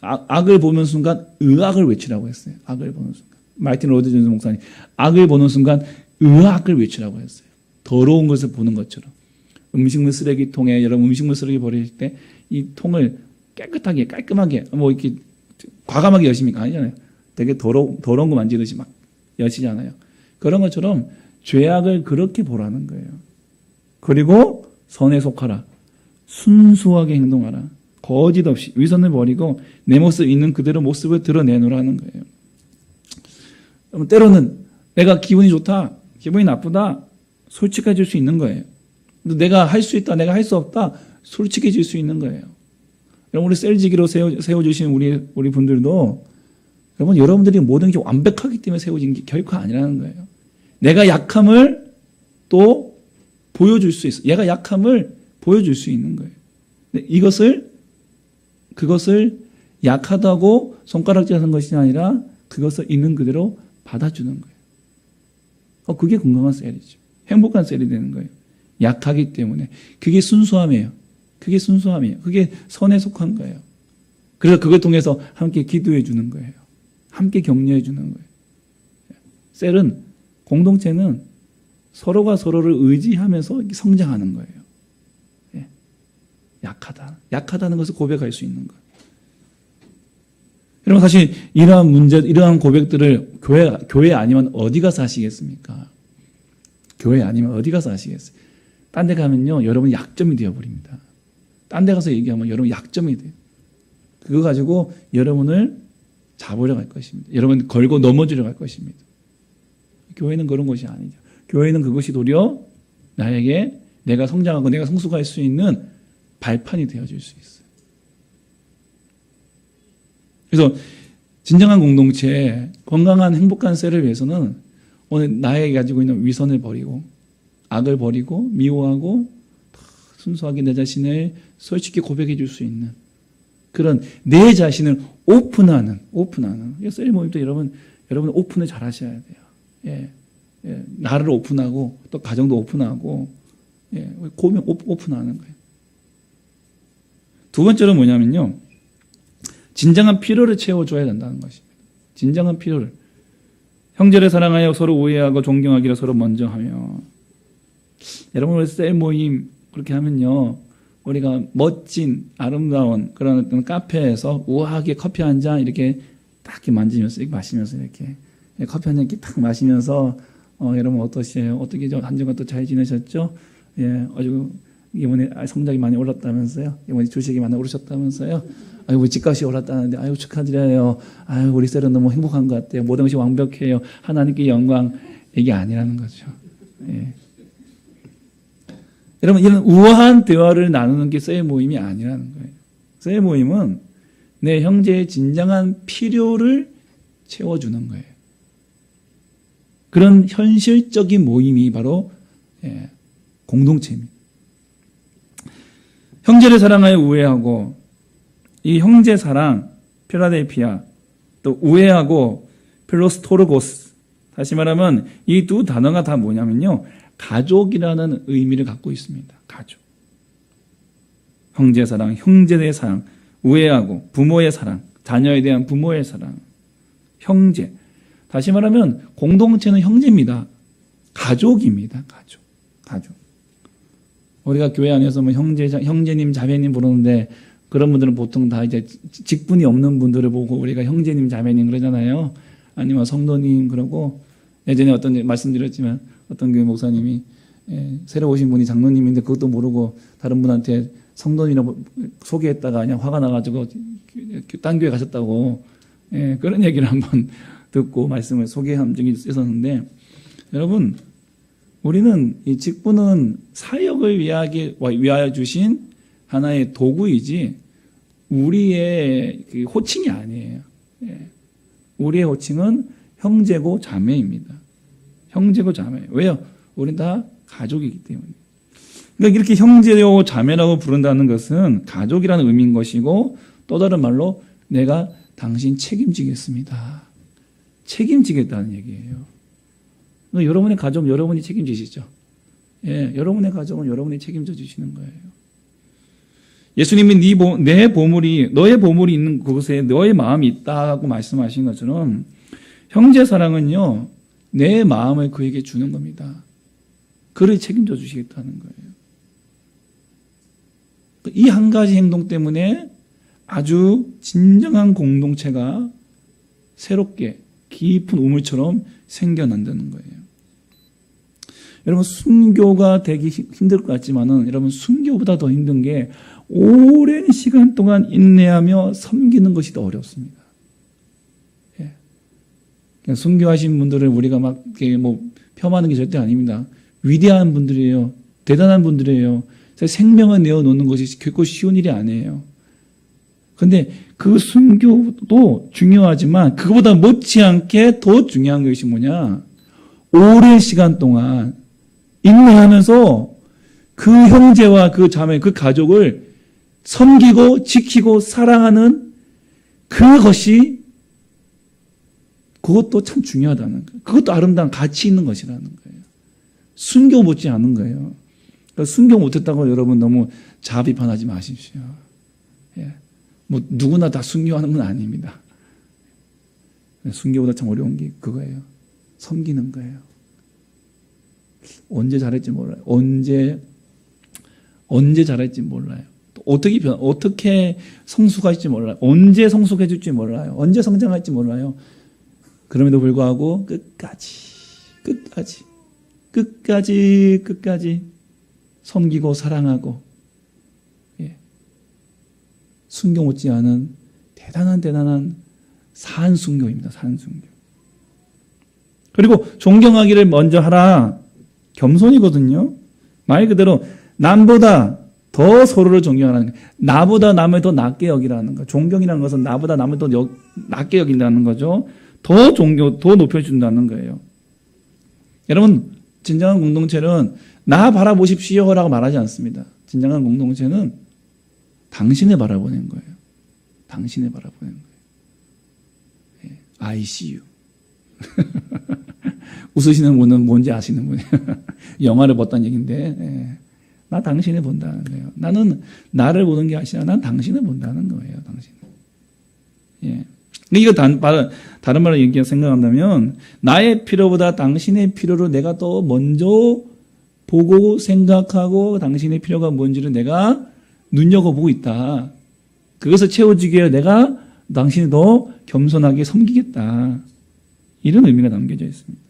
악을 보는 순간 의악을 외치라고 했어요. 악을 보는 순간. 마르틴 로드 존스 목사님, 악을 보는 순간 의악을 외치라고 했어요. 더러운 것을 보는 것처럼. 음식물 쓰레기통에 여러분 음식물 쓰레기 버릴 때 이 통을 깨끗하게 깔끔하게 뭐 이렇게 과감하게 여십니까? 아니잖아요. 되게 더러운 거 만지듯이 막 여시잖아요. 그런 것처럼 죄악을 그렇게 보라는 거예요. 그리고 선에 속하라. 순수하게 행동하라. 거짓 없이 위선을 버리고 내 모습 있는 그대로 모습을 드러내놓으라는 거예요. 때로는 내가 기분이 좋다, 기분이 나쁘다, 솔직해질 수 있는 거예요. 내가 할 수 있다, 내가 할 수 없다, 솔직해질 수 있는 거예요. 여러분, 우리 셀지기로 세워주신 우리 분들도 여러분들이 모든 게 완벽하기 때문에 세워진 게 결코 아니라는 거예요. 내가 약함을 또 보여줄 수 있어. 얘가 약함을 보여줄 수 있는 거예요. 그것을 약하다고 손가락질하는 것이 아니라 그것을 있는 그대로 받아주는 거예요. 그게 건강한 셀이죠. 행복한 셀이 되는 거예요. 약하기 때문에. 그게 순수함이에요. 그게 순수함이에요. 그게 선에 속한 거예요. 그래서 그걸 통해서 함께 기도해 주는 거예요. 함께 격려해 주는 거예요. 셀은, 공동체는 서로가 서로를 의지하면서 성장하는 거예요. 약하다는 것을 고백할 수 있는 거예요. 여러분, 사실 이러한 문제, 이러한 고백들을 교회 아니면 어디 가서 하시겠습니까? 교회 아니면 어디 가서 하시겠어요? 딴 데 가면요, 여러분 약점이 되어버립니다. 딴 데 가서 얘기하면 여러분 약점이 돼요. 그거 가지고 여러분을 잡으려 갈 것입니다. 여러분 걸고 넘어지려 갈 것입니다. 교회는 그런 것이 아니죠. 교회는 그것이 도리어 나에게 내가 성장하고 내가 성숙할 수 있는 발판이 되어줄 수 있어요. 그래서 진정한 공동체, 건강한 행복한 셀을 위해서는 오늘 나에게 가지고 있는 위선을 버리고 악을 버리고 미워하고 순수하게 내 자신을 솔직히 고백해 줄 수 있는 그런 내 자신을 오픈하는 셀 모임도 여러분 오픈을 잘 하셔야 돼요. 나를 오픈하고 또 가정도 오픈하고 고민 오픈하는 거예요. 두 번째로 뭐냐면요, 진정한 필요를 채워줘야 된다는 것입니다. 진정한 필요를. 형제를 사랑하여 서로 우애하고 존경하기를 서로 먼저 하며. 여러분, 우리 셀 모임 그렇게 하면요, 우리가 멋진 아름다운 그런 어떤 카페에서 우아하게 커피 한 잔 이렇게 딱 만지면서 이렇게 마시면서 이렇게 커피 한 잔 이렇게 딱 마시면서 여러분 어떠세요? 어떻게 한 주간 또 잘 지내셨죠? 아주 이번에 성적이 많이 올랐다면서요? 이번에 주식이 많이 오르셨다면서요? 아유, 우리 집값이 올랐다는데, 아유, 축하드려요. 아유, 우리 셀은 너무 행복한 것 같아요. 모든 것이 완벽해요. 하나님께 영광. 이게 아니라는 거죠. 여러분, 이런 우아한 대화를 나누는 게 셀 모임이 아니라는 거예요. 셀 모임은 내 형제의 진정한 필요를 채워주는 거예요. 그런 현실적인 모임이 바로 공동체입니다. 형제를 사랑하여 우애하고, 이 형제 사랑, 필라델피아, 또 우애하고 필로스토르고스, 다시 말하면 이 두 단어가 다 뭐냐면요, 가족이라는 의미를 갖고 있습니다. 가족. 형제 사랑, 형제의 사랑, 우애하고 부모의 사랑, 자녀에 대한 부모의 사랑, 형제. 다시 말하면 공동체는 형제입니다. 가족입니다. 가족. 우리가 교회 안에서 뭐 형제님, 자매님 부르는데 그런 분들은 보통 다 이제 직분이 없는 분들을 보고 우리가 형제님, 자매님 그러잖아요. 아니면 성도님 그러고, 예전에 어떤 말씀드렸지만 어떤 교회 목사님이 새로 오신 분이 장로님인데 그것도 모르고 다른 분한테 성도님이라고 소개했다가 그냥 화가 나가지고 딴 교회 가셨다고, 그런 얘기를 한번 듣고 말씀을 소개한 적이 있었는데, 여러분, 우리는 이 직분은 사역을 위하여 주신 하나의 도구이지 우리의 그 호칭이 아니에요. 우리의 호칭은 형제고 자매입니다. 형제고 자매. 왜요? 우린 다 가족이기 때문에. 그러니까 이렇게 형제요 자매라고 부른다는 것은 가족이라는 의미인 것이고, 또 다른 말로 내가 당신 책임지겠습니다. 책임지겠다는 얘기예요. 그러니까 여러분의 가족 여러분이 책임지시죠. 여러분의 가족은 여러분이 책임져 주시는 거예요. 예수님이 너의 보물이 있는 그곳에 너의 마음이 있다고 말씀하신 것처럼 형제 사랑은요, 내 마음을 그에게 주는 겁니다. 그를 책임져 주시겠다는 거예요. 이 한 가지 행동 때문에 아주 진정한 공동체가 새롭게 깊은 우물처럼 생겨난다는 거예요. 여러분, 순교가 되기 힘들 것 같지만은 여러분, 순교보다 더 힘든 게 오랜 시간 동안 인내하며 섬기는 것이 더 어렵습니다. 예. 순교하신 분들을 우리가 막 폄하하는 게 절대 아닙니다. 위대한 분들이에요. 대단한 분들이에요. 생명을 내어놓는 것이 결코 쉬운 일이 아니에요. 근데 그 순교도 중요하지만 그거보다 못지않게 더 중요한 것이 뭐냐? 오랜 시간 동안 인내하면서 그 형제와 그 자매, 그 가족을 섬기고 지키고 사랑하는 그것도 참 중요하다는 거예요. 그것도 아름다운 가치 있는 것이라는 거예요. 순교 못지 않은 거예요. 그러니까 순교 못했다고 여러분 너무 자비판하지 마십시오. 예. 누구나 다 순교하는 건 아닙니다. 순교보다 참 어려운 게 그거예요. 섬기는 거예요. 언제 잘할지 몰라요. 언제 잘할지 몰라요. 또 어떻게 성숙할지 몰라요. 언제 성숙해질지 몰라요. 언제 성장할지 몰라요. 그럼에도 불구하고 끝까지 섬기고 사랑하고, 예. 순교 못지않은 대단한 산순교입니다. 산순교. 그리고 존경하기를 먼저 하라. 겸손이거든요. 말 그대로 남보다 더 서로를 존경하라는 거예요. 나보다 남을 더 낮게 여기라는 거예요. 존경이라는 것은 나보다 남을 더 낮게 여긴다는 거죠. 더 높여준다는 거예요. 여러분, 진정한 공동체는 나 바라보십시오라고 말하지 않습니다. 진정한 공동체는 당신을 바라보는 거예요. 당신을 바라보는 거예요. 예, I see you. 웃으시는 분은 뭔지 아시는 분이에요. 영화를 봤다는 얘기인데, 예. 나 당신을 본다는 거예요. 나는 나를 보는 게 아니라 난 당신을 본다는 거예요. 당신. 예. 이거 다른 말로 생각한다면 나의 필요보다 당신의 필요를 내가 더 먼저 보고 생각하고 당신의 필요가 뭔지를 내가 눈여겨보고 있다. 그것을 채워주기 위해 내가 당신을 더 겸손하게 섬기겠다. 이런 의미가 담겨져 있습니다.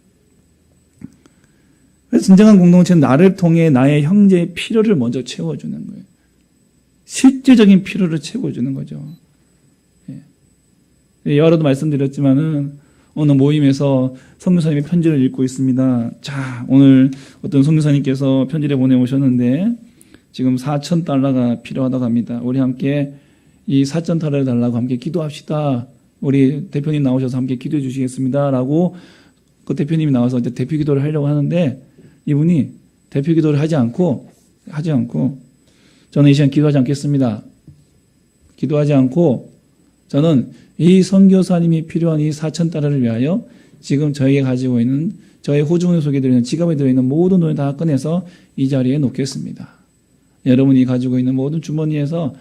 그래서 진정한 공동체는 나를 통해 나의 형제의 필요를 먼저 채워주는 거예요. 실제적인 필요를 채워주는 거죠. 여러도 말씀드렸지만은 어느 모임에서 선교사님이 편지를 읽고 있습니다. 자, 오늘 어떤 선교사님께서 편지를 보내오셨는데 지금 $4,000가 필요하다고 합니다. 우리 함께 이 $4,000 달라고 함께 기도합시다. 우리 대표님 나오셔서 함께 기도해 주시겠습니다. 라고 그 대표님이 나와서 이제 대표 기도를 하려고 하는데 이분이 대표 기도를 하지 않고 저는 이 시간 기도하지 않겠습니다. 기도하지 않고 저는 이 선교사님이 필요한 이 $4,000를 위하여 지금 저희가 가지고 있는 저희 호주머니 속에 들어있는 지갑에 들어있는 모든 돈을 다 꺼내서 이 자리에 놓겠습니다. 여러분이 가지고 있는 모든 주머니에서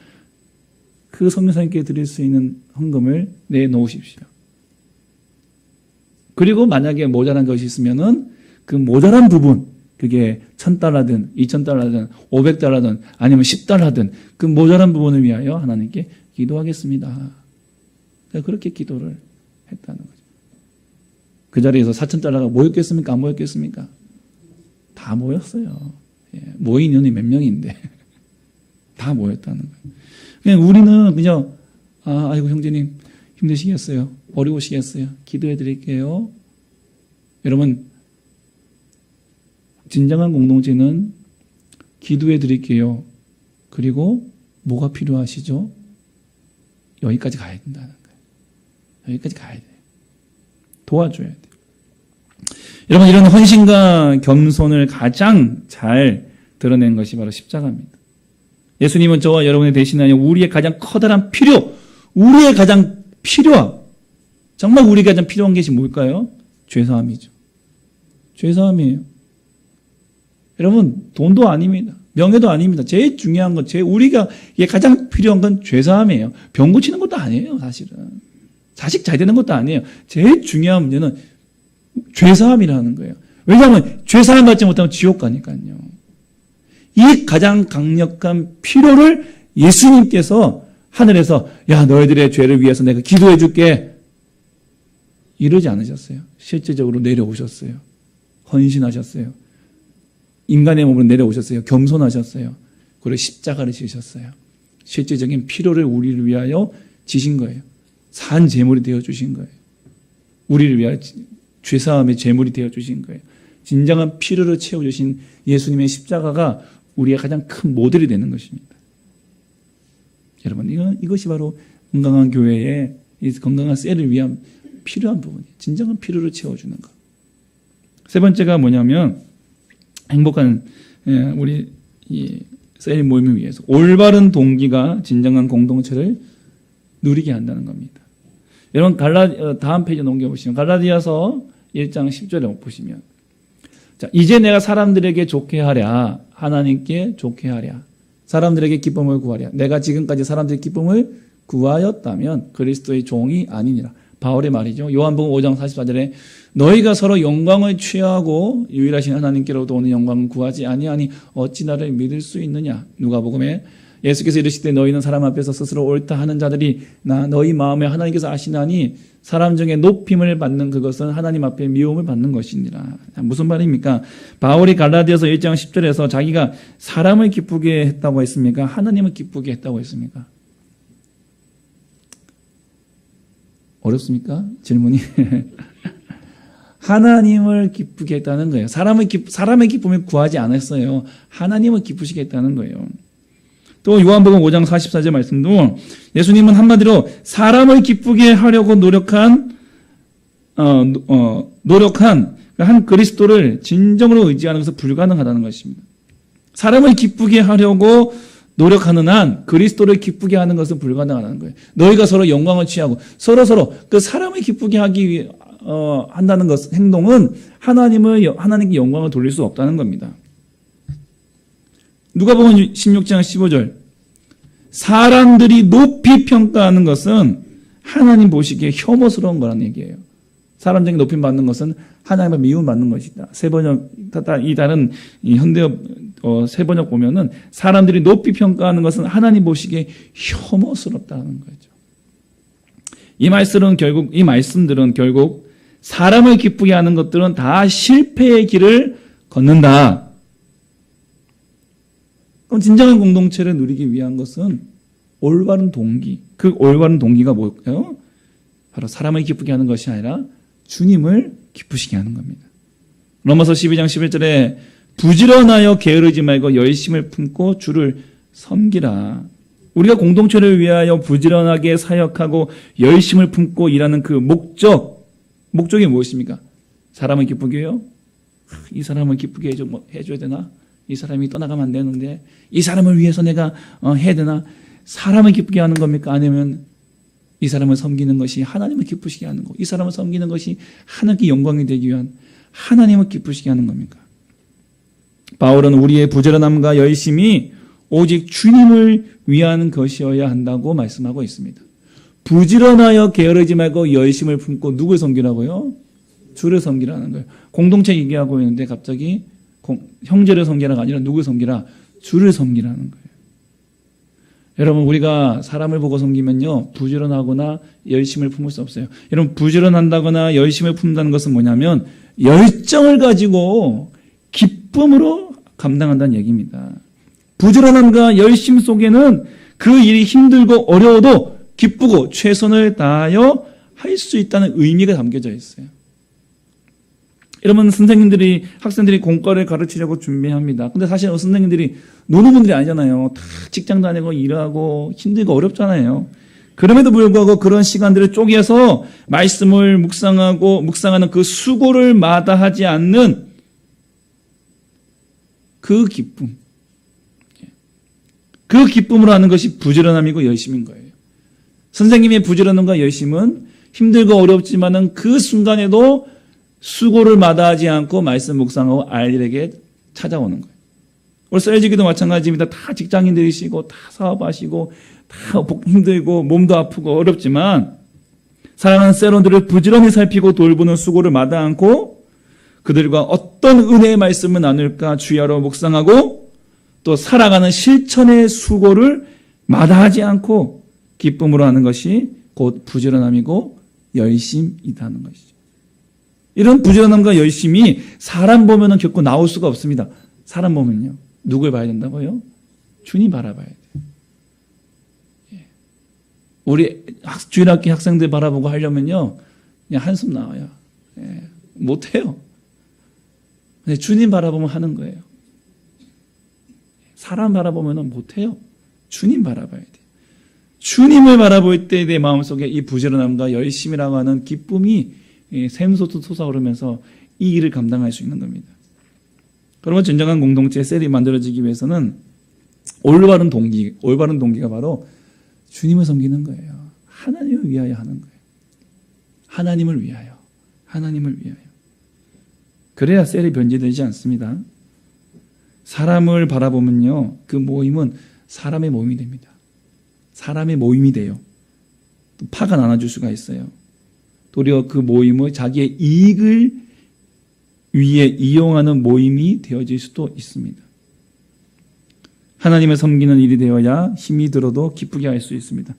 그 선교사님께 드릴 수 있는 헌금을 내놓으십시오. 그리고 만약에 모자란 것이 있으면은 그 모자란 부분, 그게 $1,000든 $2,000든 $500든 아니면 $10든 그 모자란 부분을 위하여 하나님께 기도하겠습니다. 그렇게 기도를 했다는 거죠. 그 자리에서 $4,000가 모였겠습니까? 안 모였겠습니까? 다 모였어요. 예, 모인 인원이 몇 명인데 다 모였다는 거예요. 그냥 우리는 그냥 아이고 형제님 힘드시겠어요? 어려우시겠어요? 기도해 드릴게요. 여러분, 진정한 공동체는 기도해 드릴게요. 그리고 뭐가 필요하시죠? 여기까지 가야 된다는 거예요. 여기까지 가야 돼요. 도와줘야 돼요. 여러분, 이런 헌신과 겸손을 가장 잘 드러낸 것이 바로 십자가입니다. 예수님은 저와 여러분을 대신하여 우리의 가장 커다란 우리의 가장 정말 우리가 가장 필요한 것이 뭘까요? 죄사함이죠. 죄사함이에요. 여러분, 돈도 아닙니다. 명예도 아닙니다. 제일 중요한 건, 우리가 가장 필요한 건 죄사함이에요. 병 고치는 것도 아니에요, 사실은. 자식 잘 되는 것도 아니에요. 제일 중요한 문제는 죄사함이라는 거예요. 왜냐하면 죄사함 받지 못하면 지옥 가니까요. 이 가장 강력한 필요를 예수님께서 하늘에서 야, 너희들의 죄를 위해서 내가 기도해 줄게. 이러지 않으셨어요. 실제적으로 내려오셨어요. 헌신하셨어요. 인간의 몸으로 내려오셨어요. 겸손하셨어요. 그리고 십자가를 지으셨어요. 실제적인 필요를 우리를 위하여 지신 거예요. 산 제물이 되어주신 거예요. 우리를 위하여 죄사함의 제물이 되어주신 거예요. 진정한 필요를 채워주신 예수님의 십자가가 우리의 가장 큰 모델이 되는 것입니다. 여러분, 이것이 바로 건강한 교회의 이 건강한 셀을 위한 필요한 부분이에요. 진정한 필요를 채워주는 것. 세 번째가 뭐냐면 행복한 우리 이 셀 모임을 위해서 올바른 동기가 진정한 공동체를 누리게 한다는 겁니다. 여러분 다음 페이지 넘겨보시면 갈라디아서 1장 10절에 보시면 자, 이제 내가 사람들에게 좋게 하랴 하나님께 좋게 하랴 사람들에게 기쁨을 구하랴 내가 지금까지 사람들의 기쁨을 구하였다면 그리스도의 종이 아니니라. 바울의 말이죠. 요한복음 5장 44절에 너희가 서로 영광을 취하고 유일하신 하나님께로부터 오는 영광을 구하지 아니하니 어찌 나를 믿을 수 있느냐. 누가복음에 예수께서 이르시되 너희는 사람 앞에서 스스로 옳다 하는 자들이 너희 마음에 하나님께서 아시나니 사람 중에 높임을 받는 그것은 하나님 앞에 미움을 받는 것이니라. 무슨 말입니까? 바울이 갈라디아서 1장 10절에서 자기가 사람을 기쁘게 했다고 했습니까? 하나님을 기쁘게 했다고 했습니까? 어렵습니까? 질문이. 하나님을 기쁘게 했다는 거예요. 사람의 기쁨을 구하지 않았어요. 하나님을 기쁘시게 했다는 거예요. 또 요한복음 5장 44절 말씀도 예수님은 한마디로 사람을 기쁘게 하려고 노력한 한 그리스도를 진정으로 의지하는 것은 불가능하다는 것입니다. 사람을 기쁘게 하려고 노력하는 한 그리스도를 기쁘게 하는 것은 불가능하다는 거예요. 너희가 서로 영광을 취하고 서로 그 사람을 기쁘게 하기 위해 한다는 것 행동은 하나님께 영광을 돌릴 수 없다는 겁니다. 누가복음 16장 15절 사람들이 높이 평가하는 것은 하나님 보시기에 혐오스러운 거라는 얘기예요. 사람들에게 높임 받는 것은 하나님의 미움 받는 것이다. 이 다른 현대어 세번역 보면은 사람들이 높이 평가하는 것은 하나님 보시기에 혐오스럽다는 거죠. 이 말씀들은 결국 사람을 기쁘게 하는 것들은 다 실패의 길을 걷는다. 그럼 진정한 공동체를 누리기 위한 것은 올바른 동기. 그 올바른 동기가 뭘까요? 바로 사람을 기쁘게 하는 것이 아니라 주님을 기쁘시게 하는 겁니다. 로마서 12장 11절에 부지런하여 게으르지 말고 열심을 품고 주를 섬기라. 우리가 공동체를 위하여 부지런하게 사역하고 열심을 품고 일하는 그 목적이 무엇입니까? 사람을 기쁘게 해요? 이 사람을 기쁘게 해줘야 되나? 이 사람이 떠나가면 안 되는데 이 사람을 위해서 내가 해야 되나? 사람을 기쁘게 하는 겁니까? 아니면 이 사람을 섬기는 것이 하나님을 기쁘시게 하는 거. 이 사람을 섬기는 것이 하나님께 영광이 되기 위한 하나님을 기쁘시게 하는 겁니까? 바울은 우리의 부지런함과 열심이 오직 주님을 위한 것이어야 한다고 말씀하고 있습니다. 부지런하여 게으르지 말고 열심을 품고 누굴 섬기라고요? 주를 섬기라는 거예요. 공동체 얘기하고 있는데 갑자기 형제를 섬기라가 아니라 누굴 섬기라? 주를 섬기라는 거예요. 여러분 우리가 사람을 보고 섬기면요 부지런하거나 열심을 품을 수 없어요. 여러분 부지런한다거나 열심을 품는다는 것은 뭐냐면 열정을 가지고 기쁨으로 감당한다는 얘기입니다. 부지런함과 열심 속에는 그 일이 힘들고 어려워도 기쁘고 최선을 다하여 할 수 있다는 의미가 담겨져 있어요. 여러분 학생들이 공과를 가르치려고 준비합니다. 근데 사실 선생님들이 노는 분들이 아니잖아요. 다 직장 다니고 일하고 힘들고 어렵잖아요. 그럼에도 불구하고 그런 시간들을 쪼개서 말씀을 묵상하는 그 수고를 마다하지 않는 그 기쁨. 그 기쁨으로 하는 것이 부지런함이고 열심인 거예요. 선생님의 부지런함과 열심은 힘들고 어렵지만은 그 순간에도 수고를 마다하지 않고 말씀 묵상하고 알일에게 찾아오는 거예요. 우리 셀지기도 마찬가지입니다. 다 직장인들이시고 다 사업하시고 다 힘들고 몸도 아프고 어렵지만 사랑하는 셀원들을 부지런히 살피고 돌보는 수고를 마다 않고 그들과 어떤 은혜의 말씀을 나눌까 주야로 묵상하고 또 살아가는 실천의 수고를 마다하지 않고 기쁨으로 하는 것이 곧 부지런함이고 열심이다는 것이죠. 이런 부지런함과 열심이 사람 보면은 결코 나올 수가 없습니다. 사람 보면요. 누굴 봐야 된다고요? 주님 바라봐야 돼요. 우리 주일학교 학생들 바라보고 하려면요. 그냥 한숨 나와요. 못해요. 근데 주님 바라보면 하는 거예요. 사람 바라보면 못해요. 주님 바라봐야 돼요. 주님을 바라볼 때 내 마음속에 이 부지런함과 열심이라고 하는 기쁨이 샘솟듯 솟아오르면서 이 일을 감당할 수 있는 겁니다. 그러면 진정한 공동체 셀이 만들어지기 위해서는 올바른 동기가 바로 주님을 섬기는 거예요. 하나님을 위하여 하는 거예요. 하나님을 위하여. 하나님을 위하여. 그래야 셀이 변질되지 않습니다. 사람을 바라보면요. 그 모임은 사람의 모임이 됩니다. 사람의 모임이 돼요. 또 파가 나눠줄 수가 있어요. 도리어 그 모임을 자기의 이익을 위해 이용하는 모임이 되어질 수도 있습니다. 하나님을 섬기는 일이 되어야 힘이 들어도 기쁘게 할 수 있습니다.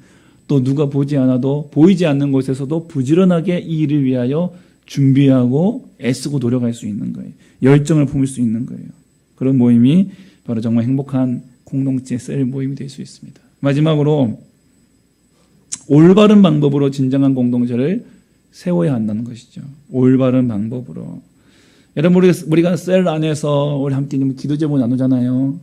또 누가 보지 않아도 보이지 않는 곳에서도 부지런하게 이 일을 위하여 준비하고 애쓰고 노력할 수 있는 거예요. 열정을 품을 수 있는 거예요. 그런 모임이 바로 정말 행복한 공동체 셀 모임이 될 수 있습니다. 마지막으로 올바른 방법으로 진정한 공동체를 세워야 한다는 것이죠. 올바른 방법으로. 여러분 우리가 셀 안에서 우리 함께 기도 제목 나누잖아요.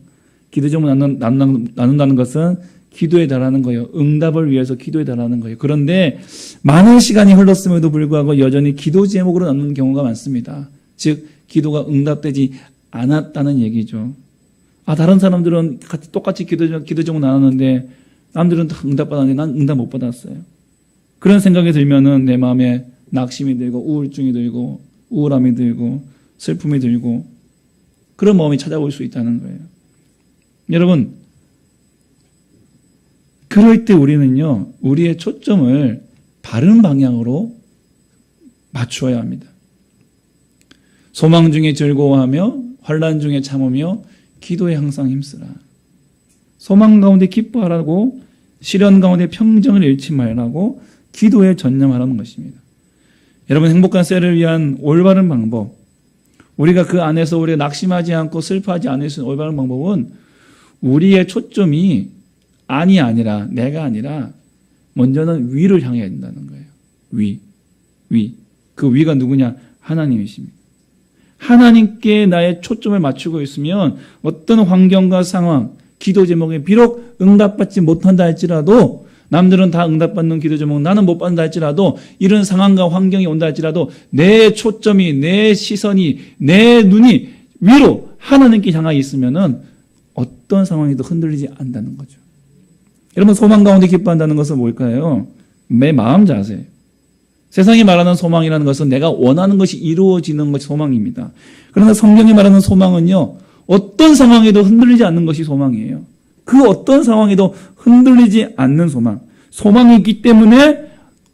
기도 제목 나눈다는 것은 기도에 달하는 거예요. 응답을 위해서 기도에 달하는 거예요. 그런데 많은 시간이 흘렀음에도 불구하고 여전히 기도 제목으로 나누는 경우가 많습니다. 즉 기도가 응답되지 않았다는 얘기죠. 다른 사람들은 똑같이 기도 제목 나눴는데 남들은 다 응답받았는데 난 응답 못 받았어요. 그런 생각이 들면은 내 마음에 낙심이 들고 우울증이 들고 우울함이 들고 슬픔이 들고 그런 마음이 찾아올 수 있다는 거예요. 여러분, 그럴 때 우리는요, 우리의 초점을 바른 방향으로 맞추어야 합니다. 소망 중에 즐거워하며 환난 중에 참으며 기도에 항상 힘쓰라. 소망 가운데 기뻐하라고 시련 가운데 평정을 잃지 말라고 기도에 전념하라는 것입니다. 여러분 행복한 셀을 위한 올바른 방법, 우리가 그 안에서 우리가 낙심하지 않고 슬퍼하지 않을 수 있는 올바른 방법은 우리의 초점이 안이 아니라 내가 아니라 먼저는 위를 향해야 된다는 거예요. 위. 그 위가 누구냐? 하나님이십니다. 하나님께 나의 초점을 맞추고 있으면 어떤 환경과 상황, 기도 제목에 비록 응답받지 못한다 할지라도 남들은 다 응답받는 기도 제목 나는 못 받는다 할지라도 이런 상황과 환경이 온다 할지라도 내 초점이 내 시선이 내 눈이 위로 하나님께 향하여 있으면은 어떤 상황에도 흔들리지 않는다는 거죠. 여러분 소망 가운데 기뻐한다는 것은 뭘까요? 내 마음 자세. 세상이 말하는 소망이라는 것은 내가 원하는 것이 이루어지는 것이 소망입니다. 그러나 성경이 말하는 소망은요. 어떤 상황에도 흔들리지 않는 것이 소망이에요. 그 어떤 상황에도 흔들리지 않는 소망. 소망이 있기 때문에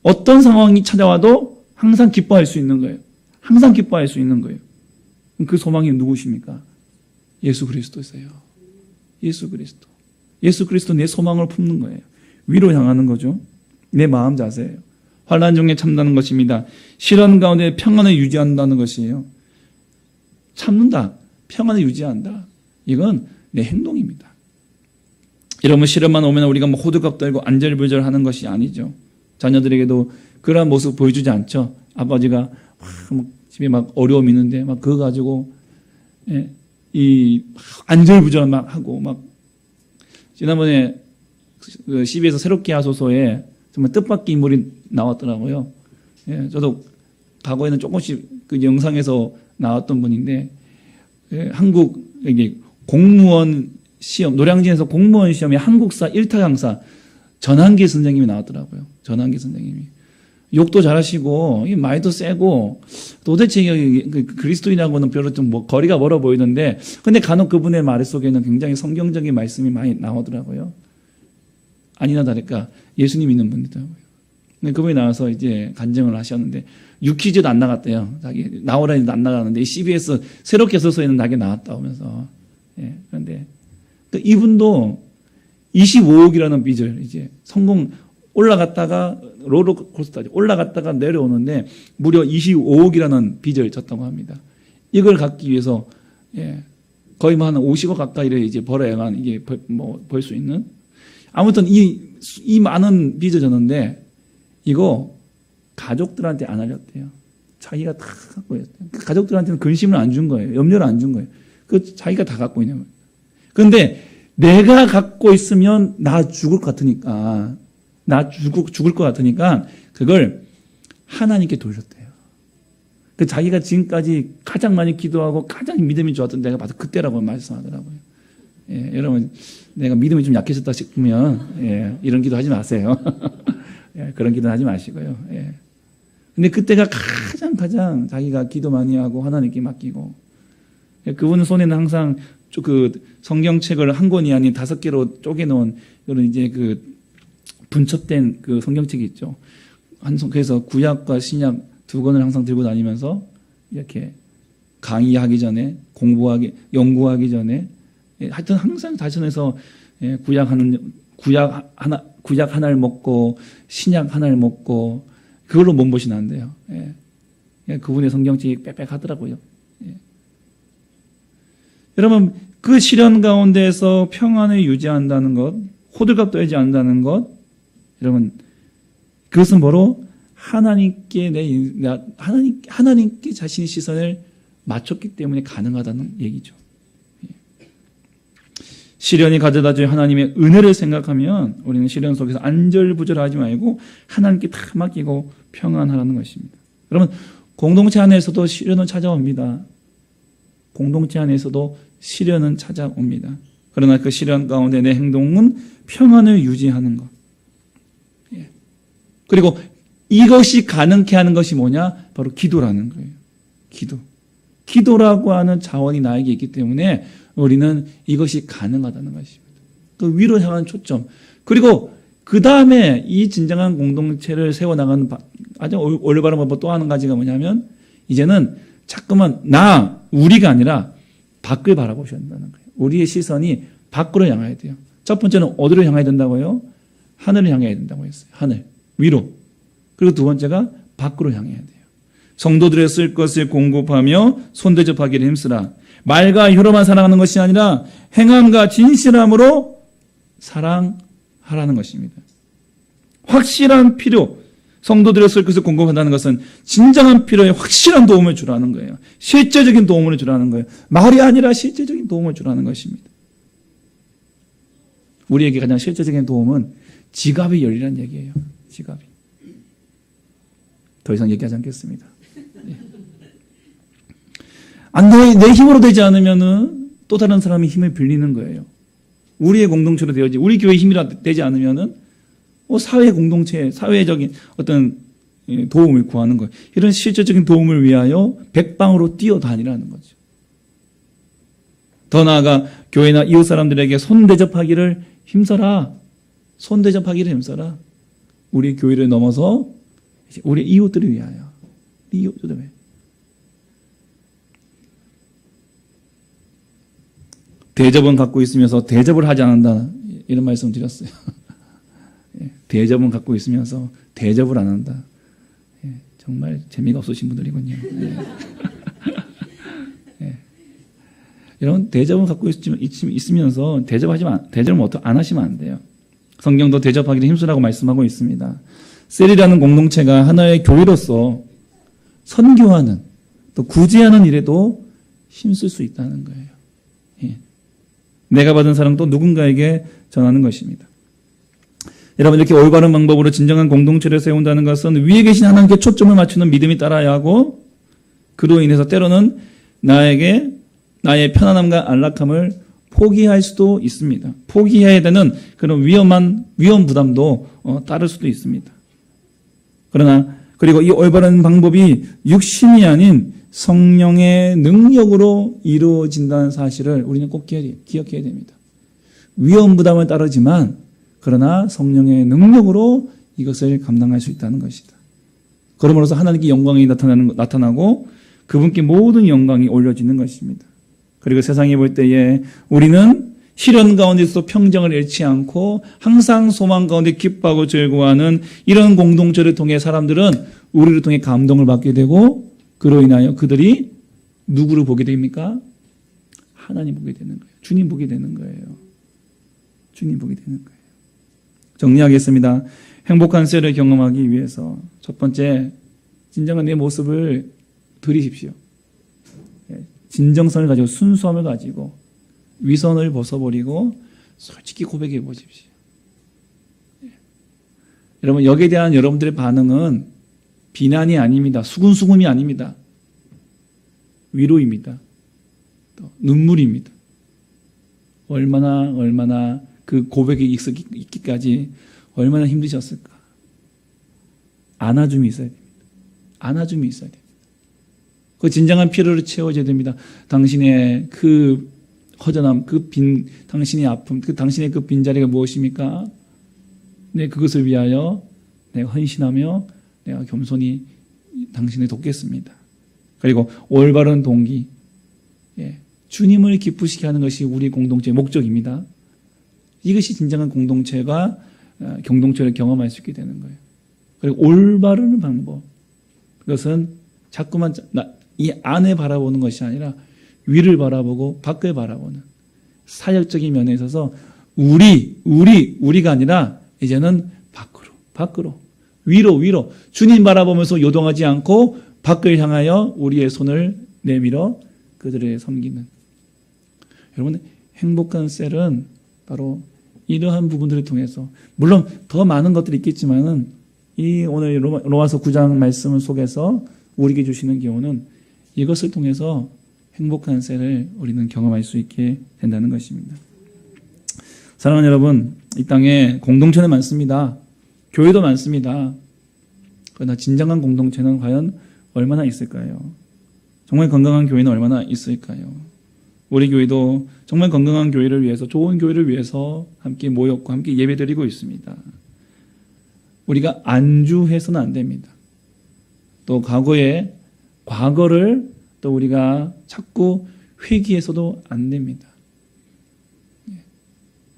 어떤 상황이 찾아와도 항상 기뻐할 수 있는 거예요. 항상 기뻐할 수 있는 거예요. 그 소망이 누구십니까? 예수 그리스도세요. 예수 그리스도. 예수 그리스도 내 소망을 품는 거예요. 위로 향하는 거죠. 내 마음 자세예요. 환난 중에 참다는 것입니다. 시련 가운데 평안을 유지한다는 것이에요. 참는다. 평안을 유지한다. 이건 내 행동입니다. 이러면 시련만 오면 우리가 호들갑 떨고 안절부절하는 것이 아니죠. 자녀들에게도 그러한 모습 보여주지 않죠. 아버지가 집에 막 어려움 있는데 막 그거 가지고 이 안절부절 막 하고 막 지난번에 그 CBS 새롭게 하소서에 정말 뜻밖의 인물이 나왔더라고요. 저도 과거에는 조금씩 그 영상에서 나왔던 분인데 한국 이게 공무원 시험 노량진에서 공무원 시험에 한국사 1타 강사 전한기 선생님이 나왔더라고요. 전한기 선생님이 욕도 잘하시고 말도 세고 도대체 그리스도인하고는 별로 좀 거리가 멀어 보이는데 근데 간혹 그분의 말 속에는 굉장히 성경적인 말씀이 많이 나오더라고요. 아니나 다를까 예수님 믿는 분이더라고요. 근데 그분이 나와서 이제 간증을 하셨는데 유퀴즈도 안 나갔대요. 자기 나오라 해도 안 나가는데 CBS 새롭게 서서에는 나게 나왔다 오면서 그런데 이분도 25억이라는 빚을 이제 성공 올라갔다가 롤러코스터 올라갔다가 내려오는데 무려 25억이라는 빚을 졌다고 합니다. 이걸 갚기 위해서 거의 한 50억 가까이를 이제 벌어야만 이게 벌 수 있는. 아무튼 이 많은 빚을 졌는데 이거 가족들한테 안 알렸대요. 자기가 다 갖고 있었대요. 가족들한테는 근심을 안 준 거예요. 염려를 안 준 거예요. 그 자기가 다 갖고 있는 거예요. 그런데 내가 갖고 있으면 나 죽을 것 같으니까 죽을 것 같으니까 그걸 하나님께 돌렸대요. 그 자기가 지금까지 가장 많이 기도하고 가장 믿음이 좋았던 때가 바로 그때라고 말씀하더라고요. 여러분 내가 믿음이 좀 약해졌다 싶으면 이런 기도 하지 마세요. 그런 기도 하지 마시고요. 근데 그때가 가장 자기가 기도 많이 하고 하나님께 맡기고 그분 손에는 항상 그 성경책을 한 권이 아닌 5개로 쪼개놓은 그런 이제 그 분첩된 그 성경책이 있죠. 그래서 구약과 신약 2권을 항상 들고 다니면서 이렇게 강의하기 전에 연구하기 전에 하여튼 항상 자신에서 구약 하나를 먹고 신약 하나를 먹고 그걸로 몸보신 안 돼요. 그분의 성경책이 빽빽하더라고요. 여러분 그 시련 가운데에서 평안을 유지한다는 것, 호들갑 떨지 않는다는 것, 여러분 그것은 바로 하나님께 하나님께 자신의 시선을 맞췄기 때문에 가능하다는 얘기죠. 시련이 가져다줄 하나님의 은혜를 생각하면 우리는 시련 속에서 안절부절하지 말고 하나님께 다 맡기고 평안하라는 것입니다. 여러분 공동체 안에서도 시련은 찾아옵니다. 공동체 안에서도 시련은 찾아옵니다. 그러나 그 시련 가운데 내 행동은 평안을 유지하는 것. 그리고 이것이 가능케 하는 것이 뭐냐? 바로 기도라는 거예요. 기도라고 하는 자원이 나에게 있기 때문에 우리는 이것이 가능하다는 것입니다. 그 위로 향한 초점. 그리고 그 다음에 이 진정한 공동체를 세워나가는 아주 올바른 방법 또 한 가지가 뭐냐면 이제는 자꾸만 우리가 아니라 밖을 바라보셔야 한다는 거예요. 우리의 시선이 밖으로 향해야 돼요. 첫 번째는 어디로 향해야 된다고요? 하늘을 향해야 된다고 했어요. 하늘, 위로. 그리고 두 번째가 밖으로 향해야 돼요. 성도들의 쓸 것을 공급하며 손대접하기를 힘쓰라. 말과 혀로만 사랑하는 것이 아니라 행함과 진실함으로 사랑하라는 것입니다. 확실한 필요, 성도들의 쓸 것을 공급한다는 것은 진정한 필요에 확실한 도움을 주라는 거예요. 실제적인 도움을 주라는 거예요. 말이 아니라 실제적인 도움을 주라는 것입니다. 우리에게 가장 실제적인 도움은 지갑이 열리라는 얘기예요. 지갑이. 더 이상 얘기하지 않겠습니다. 내 힘으로 되지 않으면은 또 다른 사람의 힘을 빌리는 거예요. 우리의 공동체로 되어지, 우리 교회 힘이 되지 않으면은 사회 공동체, 사회적인 어떤 도움을 구하는 거예요. 이런 실질적인 도움을 위하여 백방으로 뛰어다니라는 거죠. 더 나아가 교회나 이웃 사람들에게 손대접하기를 힘써라. 손대접하기를 힘써라. 우리 교회를 넘어서 우리 이웃들을 위하여. 이웃들을 위하여. 대접은 갖고 있으면서 대접을 하지 않는다. 이런 말씀을 드렸어요. 대접은 갖고 있으면서 대접을 안 한다. 정말 재미가 없으신 분들이군요. 여러분 대접은 갖고 있으면서 대접을 안 하시면 안 돼요. 성경도 대접하기를 힘쓰라고 말씀하고 있습니다. 셀이라는 공동체가 하나의 교회로서 선교하는 또 구제하는 일에도 힘쓸 수 있다는 거예요. 내가 받은 사랑도 누군가에게 전하는 것입니다. 여러분 이렇게 올바른 방법으로 진정한 공동체를 세운다는 것은 위에 계신 하나님께 초점을 맞추는 믿음이 따라야 하고 그로 인해서 때로는 나의 편안함과 안락함을 포기할 수도 있습니다. 포기해야 되는 그런 위험 부담도 따를 수도 있습니다. 그리고 이 올바른 방법이 육신이 아닌 성령의 능력으로 이루어진다는 사실을 우리는 꼭 기억해야 됩니다. 위험 부담을 따르지만 그러나 성령의 능력으로 이것을 감당할 수 있다는 것이다. 그러므로서 하나님께 영광이 나타나고 그분께 모든 영광이 올려지는 것입니다. 그리고 세상이 볼 때에 우리는 시련 가운데서 평정을 잃지 않고 항상 소망 가운데 기뻐하고 즐거워하는 이런 공동체를 통해 사람들은 우리를 통해 감동을 받게 되고 그로 인하여 그들이 누구를 보게 됩니까? 하나님 보게 되는 거예요. 주님 보게 되는 거예요. 주님 보게 되는 거예요. 정리하겠습니다. 행복한 셀을 경험하기 위해서 첫 번째, 진정한 내 모습을 들이십시오. 진정성을 가지고 순수함을 가지고 위선을 벗어버리고 솔직히 고백해 보십시오. 여러분, 여기에 대한 여러분들의 반응은 비난이 아닙니다. 수근수근이 아닙니다. 위로입니다. 또 눈물입니다. 얼마나 그 고백에 있기까지 얼마나 힘드셨을까. 안아줌이 있어야 됩니다. 안아줌이 있어야 됩니다. 그 진정한 필요를 채워줘야 됩니다. 당신의 그 허전함, 당신의 아픔, 당신의 그 빈자리가 무엇입니까? 네, 그것을 위하여 내가 헌신하며 내가 겸손히 당신을 돕겠습니다. 그리고 올바른 동기, 주님을 기쁘시게 하는 것이 우리 공동체의 목적입니다. 이것이 진정한 공동체가 경동체를 경험할 수 있게 되는 거예요. 그리고 올바른 방법, 그것은 자꾸만 이 안에 바라보는 것이 아니라 위를 바라보고 밖을 바라보는 사역적인 면에 있어서 우리가 아니라 이제는 밖으로 위로 주님 바라보면서 요동하지 않고 밖을 향하여 우리의 손을 내밀어 그들을 섬기는. 여러분, 행복한 셀은 바로 이러한 부분들을 통해서, 물론 더 많은 것들이 있겠지만은 이 오늘 로마서 9장 말씀 속에서 우리에게 주시는 교훈은 이것을 통해서 행복한 셀을 우리는 경험할 수 있게 된다는 것입니다. 사랑하는 여러분, 이 땅에 공동체는 많습니다. 교회도 많습니다. 그러나 진정한 공동체는 과연 얼마나 있을까요? 정말 건강한 교회는 얼마나 있을까요? 우리 교회도 정말 건강한 교회를 위해서, 좋은 교회를 위해서 함께 모였고 함께 예배드리고 있습니다. 우리가 안주해서는 안 됩니다. 또 과거를 또 우리가 자꾸 회귀해서도 안 됩니다.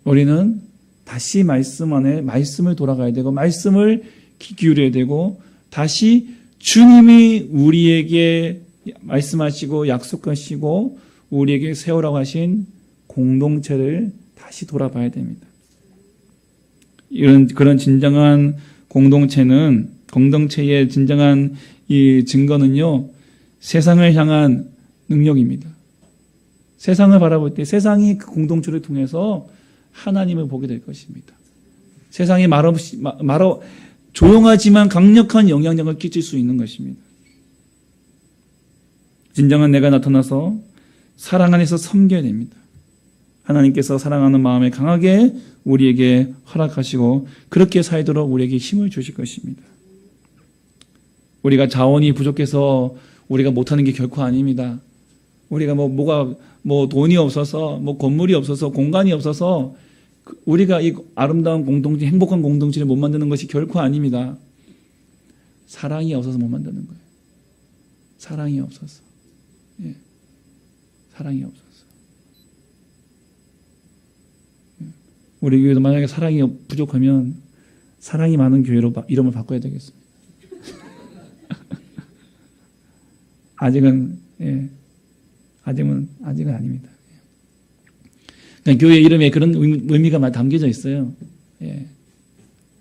우리는 다시 말씀 안에 말씀을 돌아가야 되고 말씀을 귀 기울여야 되고 다시 주님이 우리에게 말씀하시고 약속하시고 우리에게 세우라고 하신 공동체를 다시 돌아봐야 됩니다. 그런 진정한 공동체의 진정한 이 증거는요, 세상을 향한 능력입니다. 세상을 바라볼 때 세상이 그 공동체를 통해서 하나님을 보게 될 것입니다. 세상이 말없이 조용하지만 강력한 영향력을 끼칠 수 있는 것입니다. 진정한 내가 나타나서 사랑 안에서 섬겨야 됩니다. 하나님께서 사랑하는 마음에 강하게 우리에게 허락하시고 그렇게 살도록 우리에게 힘을 주실 것입니다. 우리가 자원이 부족해서 우리가 못하는 게 결코 아닙니다. 우리가 돈이 없어서, 건물이 없어서, 공간이 없어서 우리가 이 아름다운 공동체, 행복한 공동체를 못 만드는 것이 결코 아닙니다. 사랑이 없어서 못 만드는 거예요. 사랑이 없어서. 사랑이 없어서. 우리 교회도 만약에 사랑이 부족하면 사랑이 많은 교회로 이름을 바꿔야 되겠습니다. 아직은 아닙니다. 그러니까 교회 이름에 그런 의미가 많이 담겨져 있어요.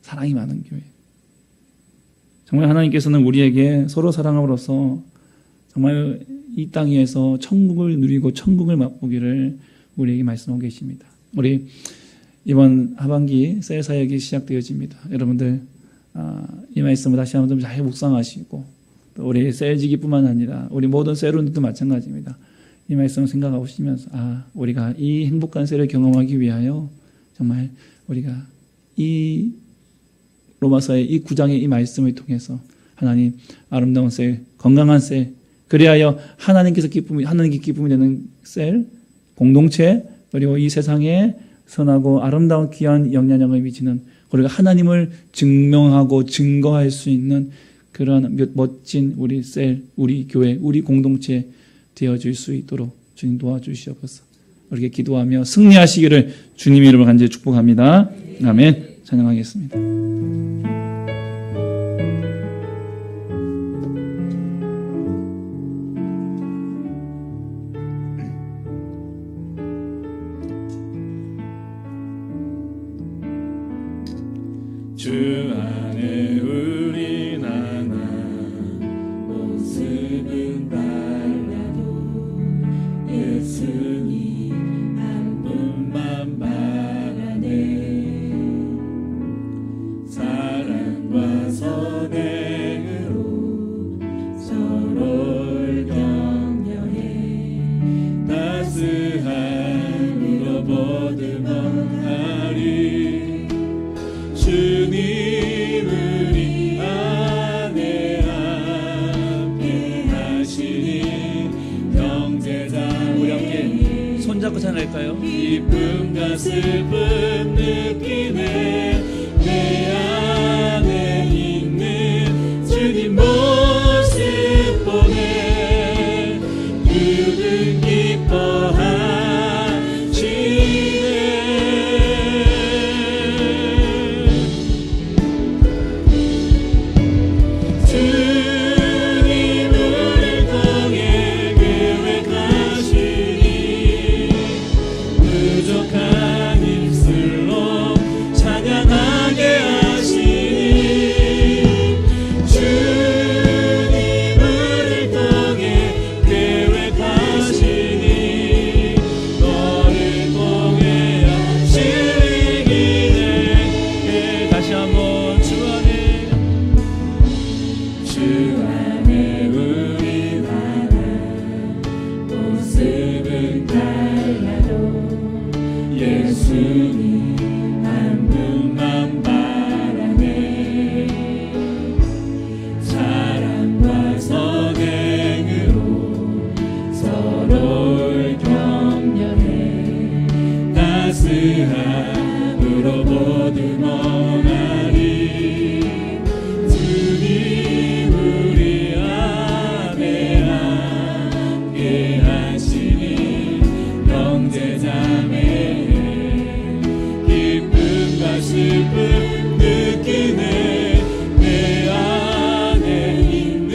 사랑이 많은 교회. 정말 하나님께서는 우리에게 서로 사랑함으로써 정말 이 땅에서 천국을 누리고 천국을 맛보기를 우리에게 말씀하고 계십니다. 우리 이번 하반기 셀 사역이 시작되어집니다. 여러분들 이 말씀을 다시 한번 잘 묵상하시고 또 우리 셀지기뿐만 아니라 우리 모든 셀원들도 마찬가지입니다. 이 말씀을 생각하시면서 우리가 이 행복한 셀을 경험하기 위하여 정말 우리가 이 로마서의 이 9장의 이 말씀을 통해서 하나님 아름다운 셀, 건강한 셀, 그리하여 하나님께 기쁨이 되는 셀, 공동체, 그리고 이 세상에 선하고 아름다운 귀한 영향력을 미치는 우리가 하나님을 증명하고 증거할 수 있는 그런 멋진 우리 셀, 우리 교회, 우리 공동체 되어질 수 있도록 주님 도와주시옵소서. 그렇게 기도하며 승리하시기를 주님의 이름으로 간절히 축복합니다. 아멘. 찬양하겠습니다. 주 안에 우리 나나 모습은 달라도 예수님 한 분만 바라네. 사랑과 선행으로 서로를 격려해 따스함으로 보듬어가리. 주님 우리 안에 함께 하시니 형제자. 우리 함께 손잡고 찬양할까요? 기쁨과 슬픔 느끼네. 내 안에 있는 주님 모습 보네. 그는 기뻐하시네. 따스함으로 보듬어가리. 주님 우리 안에 함께 하시니 형제자매. 기쁨과 슬픔 느끼네. 내 안에 있는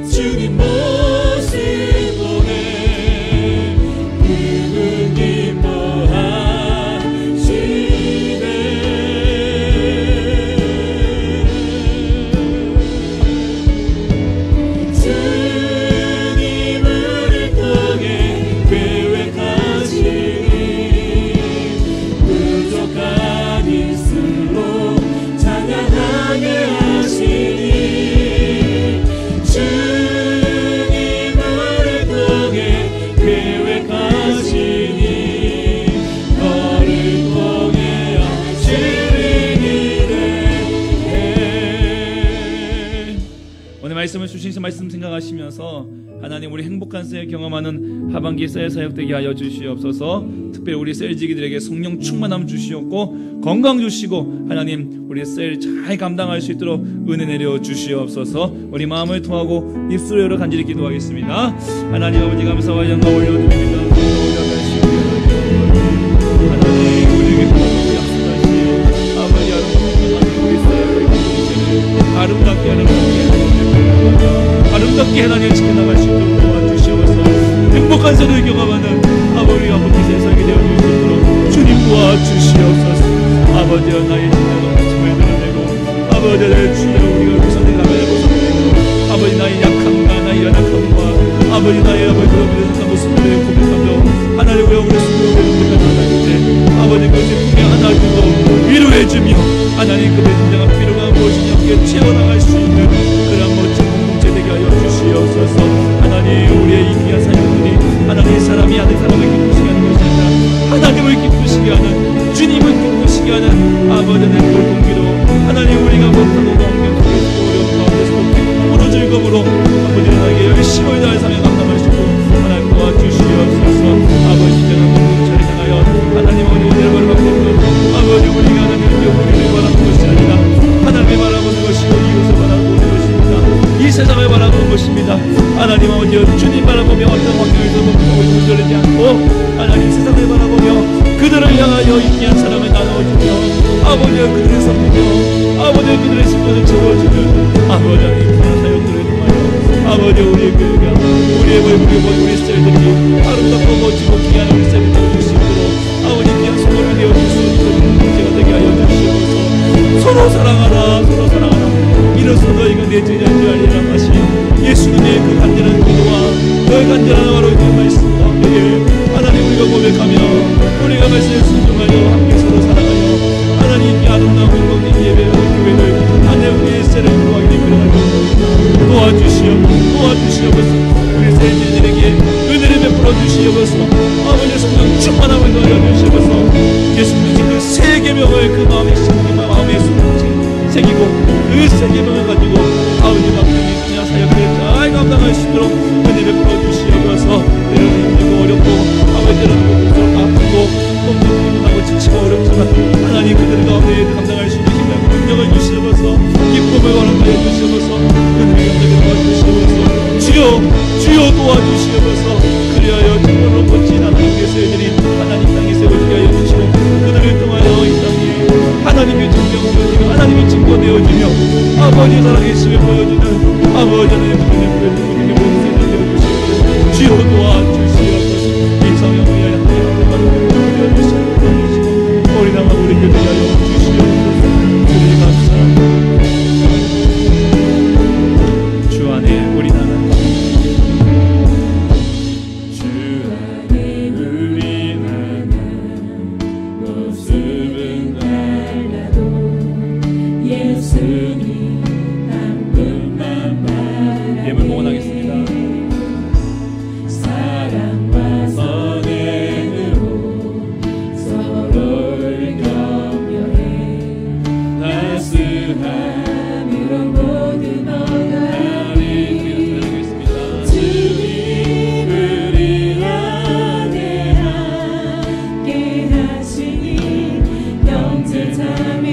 주님 모습 보네. 그분 말씀을 주신 말씀 생각하시면서 하나님 우리 행복한 셀 경험하는 하반기 셀 사역되게 하여 주시옵소서. 특별히 우리 셀지기들에게 성령 충만함 주시옵고 건강 주시고 하나님 우리 셀 잘 감당할 수 있도록 은혜 내려 주시옵소서. 우리 마음을 통하고 입술을 열어 간절히 기도하겠습니다. 하나님 아버지 감사와 영광 올려드립니다. 하나님 우리에게 약속하신 아버지 우리 셀 아름답게 아름답게 하나님 지켜나갈 수 있도록 도와주시옵소서. 행복한 삶을 경험하는 아버지 세상이 되어주시도록 주님 도와주시옵소서. 아버지여 나의 신앙을 가침을 드러내고 아버지 나의 주여 우리가 그 손에 가면을 벗어내고 아버지 나의 약함과 나의 연약함과 아버지 나의 잘못한 모습들을 고백하며 하나님 왜 우리 수고를 하나님 때 아버지 그 제품에 하나님도 위로해주며 하나님 그의 진정한 필요가 무엇이냐 함께 채워나갈 수 있는 그런 멋진 공동체 되게 하여 주시옵소서. 하나님 우리의 이 귀한 사역들이 하나님 사람이 아는 사람을 기쁘시게 하는 것이 아니라 하나님을 기쁘시게 하는 주님을 기쁘시게 하는 아버지 그들의 신분을 채워주는 아버지 하나님 사역들을 통하여 아버지 우리의 교회가 우리의 우리 셀들이 아름답고 멋지고 귀한 우리 셀이 되어줄 수 있도록 아버지 귀한 소원이 되어줄 수 있도록 문제가 되게 하여 주시옵소서. 서로 사랑하라 서로 사랑하라 이로써 너희가 내 제자인 줄 알리라 하신 예수님의 그 간절한 기도와 너의 간절한 어려운 말씀 가운데 하나님 우리가 고백하며 우리가 말씀에 순종하여 함께 서로 사랑하여 하나님께 아름다운 공동체 예배의 교회를 하나님 우리의 셀을 구하게 되기를 도와주시옵소서. 우리 세계들에게 은혜를 베풀어 주시옵소서. 아버지 성령 충만함을 넣어주시옵소서. 예수님 그 세 계명을 그 마음에 심기만 마음에 새기고 그 세 계명을 가지고 아버지 앞에 그냥 사역을 잘 감당할 수 있도록 은혜를 베풀어 주시옵소서. 때로는 힘들고 어렵고 아버지 때로는 아프고 똥똥하고 지치고 어렵지만 하나님 그들 가운데 감당할 수 있는 힘과 능력을 주시옵소서. 기쁨을 원하여 주시옵소서. 은혜를 감당해 주시옵소서. 주여 도와주시옵소서. 그리하여 정말로 멋진 하나님께서 애들이 하나님 땅에 세워지게 하여 주시고 그들을 통하여 이 땅에 하나님의 증명되어지며 하나님의 증거되어지며 아버지의 살아계심을 보여주는 아버지 하나님의 모든 모든 세상을 되어주시고 주여 도와주시옵소서. 이 성령을 위하여 하나님 도와주시고 우리 나라 우리 교회 하여 주시옵소서. 주님 감사합니다. 주 안에 우리 나라 예물 봉헌하겠습니다. 사랑과 선행으로 서로를 격려해 따스함으로 모든 어가리 주님을 이 안에 함께 하시니 형제자매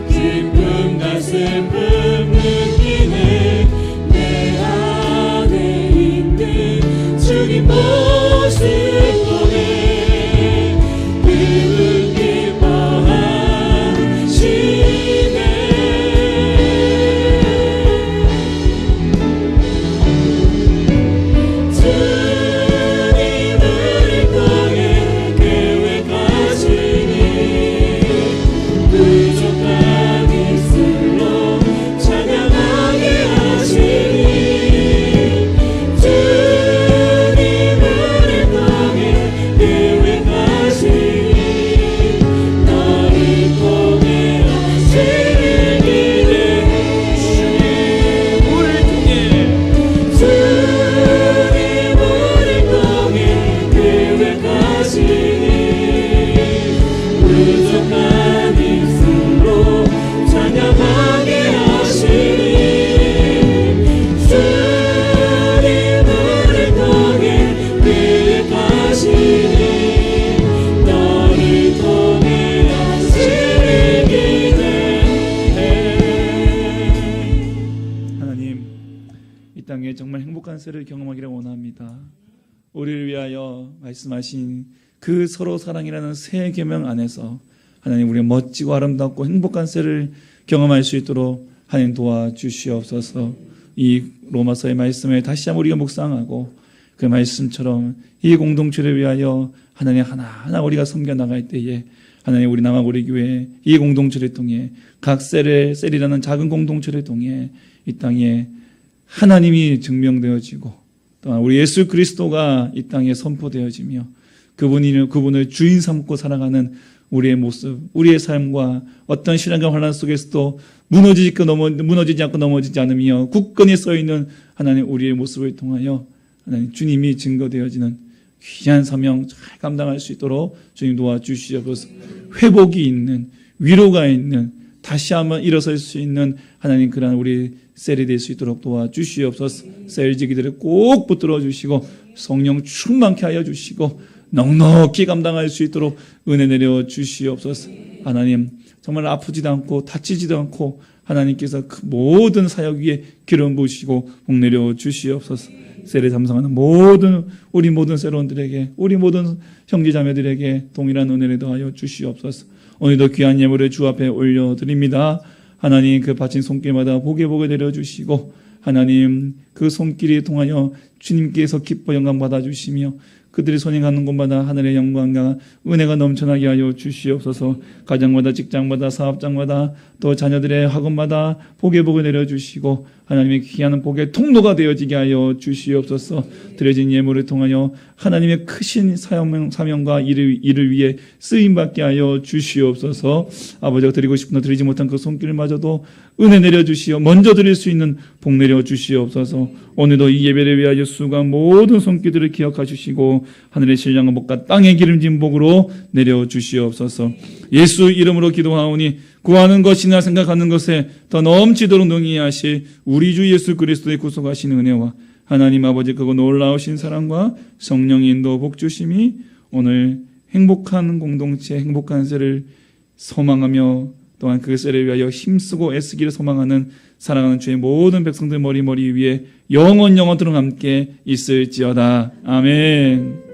기쁨과 슬픔 느끼네. 내 안에 있는 주님 모습 보네. 그분 기뻐하시네. 주님을 통해 계획하시니 부족한 입술로 찬양하게 하시니 주님을 통해 계획하시니 너를 통해 하시길 기대해. 우리를 통해 주님을 통해 계획하시니 부족한 입술로 찬양하게 하시니 주님을 통해 계획하시니 너를 통해 하시길 기대해. 하나님 이 땅에 정말 행복한 셀을 경험하기를 원합니다. 우리를 위하여 말씀하신 그 서로 사랑이라는 새 계명 안에서 하나님 우리의 멋지고 아름답고 행복한 셀을 경험할 수 있도록 하나님 도와주시옵소서. 이 로마서의 말씀을 다시 한번 우리가 묵상하고 그 말씀처럼 이 공동체를 위하여 하나님 하나하나 우리가 섬겨나갈 때에 하나님 우리 남아고리 교회 이 공동체를 통해 각 셀이라는 작은 공동체를 통해 이 땅에 하나님이 증명되어지고 또한 우리 예수 그리스도가 이 땅에 선포되어지며 그분을 주인 삼고 살아가는 우리의 모습, 우리의 삶과 어떤 시련과 환난 속에서도 무너지지 않고 넘어지지 않으며 굳건히 써있는 하나님 우리의 모습을 통하여 하나님 주님이 증거되어지는 귀한 사명 잘 감당할 수 있도록 주님 도와주시옵소서. 회복이 있는, 위로가 있는, 다시 한번 일어설 수 있는 하나님 그런 우리 셀이 될 수 있도록 도와주시옵소서. 셀지기들을 꼭 붙들어 주시고 성령 충만케 하여 주시고 넉넉히 감당할 수 있도록 은혜 내려 주시옵소서. 하나님 정말 아프지도 않고 다치지도 않고 하나님께서 그 모든 사역 위에 기름 부으시고 복 내려 주시옵소서. 셀에 참석하는 우리 모든 셀원들에게 우리 모든 형제자매들에게 동일한 은혜를 더하여 주시옵소서. 오늘도 귀한 예물을 주 앞에 올려드립니다. 하나님 그 바친 손길마다 복에 내려주시고 하나님 그 손길이 통하여 주님께서 기뻐 영광 받아주시며 그들이 손이 가는 곳마다 하늘의 영광과 은혜가 넘쳐나게 하여 주시옵소서. 가정마다 직장마다 사업장마다 또 자녀들의 학원마다 복에 내려주시고 하나님의 귀한 복의 통로가 되어지게 하여 주시옵소서. 드려진 예물을 통하여 하나님의 크신 사명과 일을 위해 쓰임받게 하여 주시옵소서. 아버지가 드리고 싶으나 드리지 못한 그 손길마저도 은혜 내려주시어 먼저 드릴 수 있는 복 내려주시옵소서. 오늘도 이 예배를 위하여 수고한 모든 손길들을 기억하시고 하늘의 신령한 복과 땅의 기름진 복으로 내려주시옵소서. 예수 이름으로 기도하오니 구하는 것이나 생각하는 것에 더 넘치도록 능히하실 우리 주 예수 그리스도의 구속하신 은혜와 하나님 아버지 그거 놀라우신 사랑과 성령의 인도 복주심이 오늘 행복한 공동체 행복한 세를 소망하며 또한 그 세를 위하여 힘쓰고 애쓰기를 소망하는 사랑하는 주의 모든 백성들 머리 위에 영원토록 함께 있을지어다. 아멘.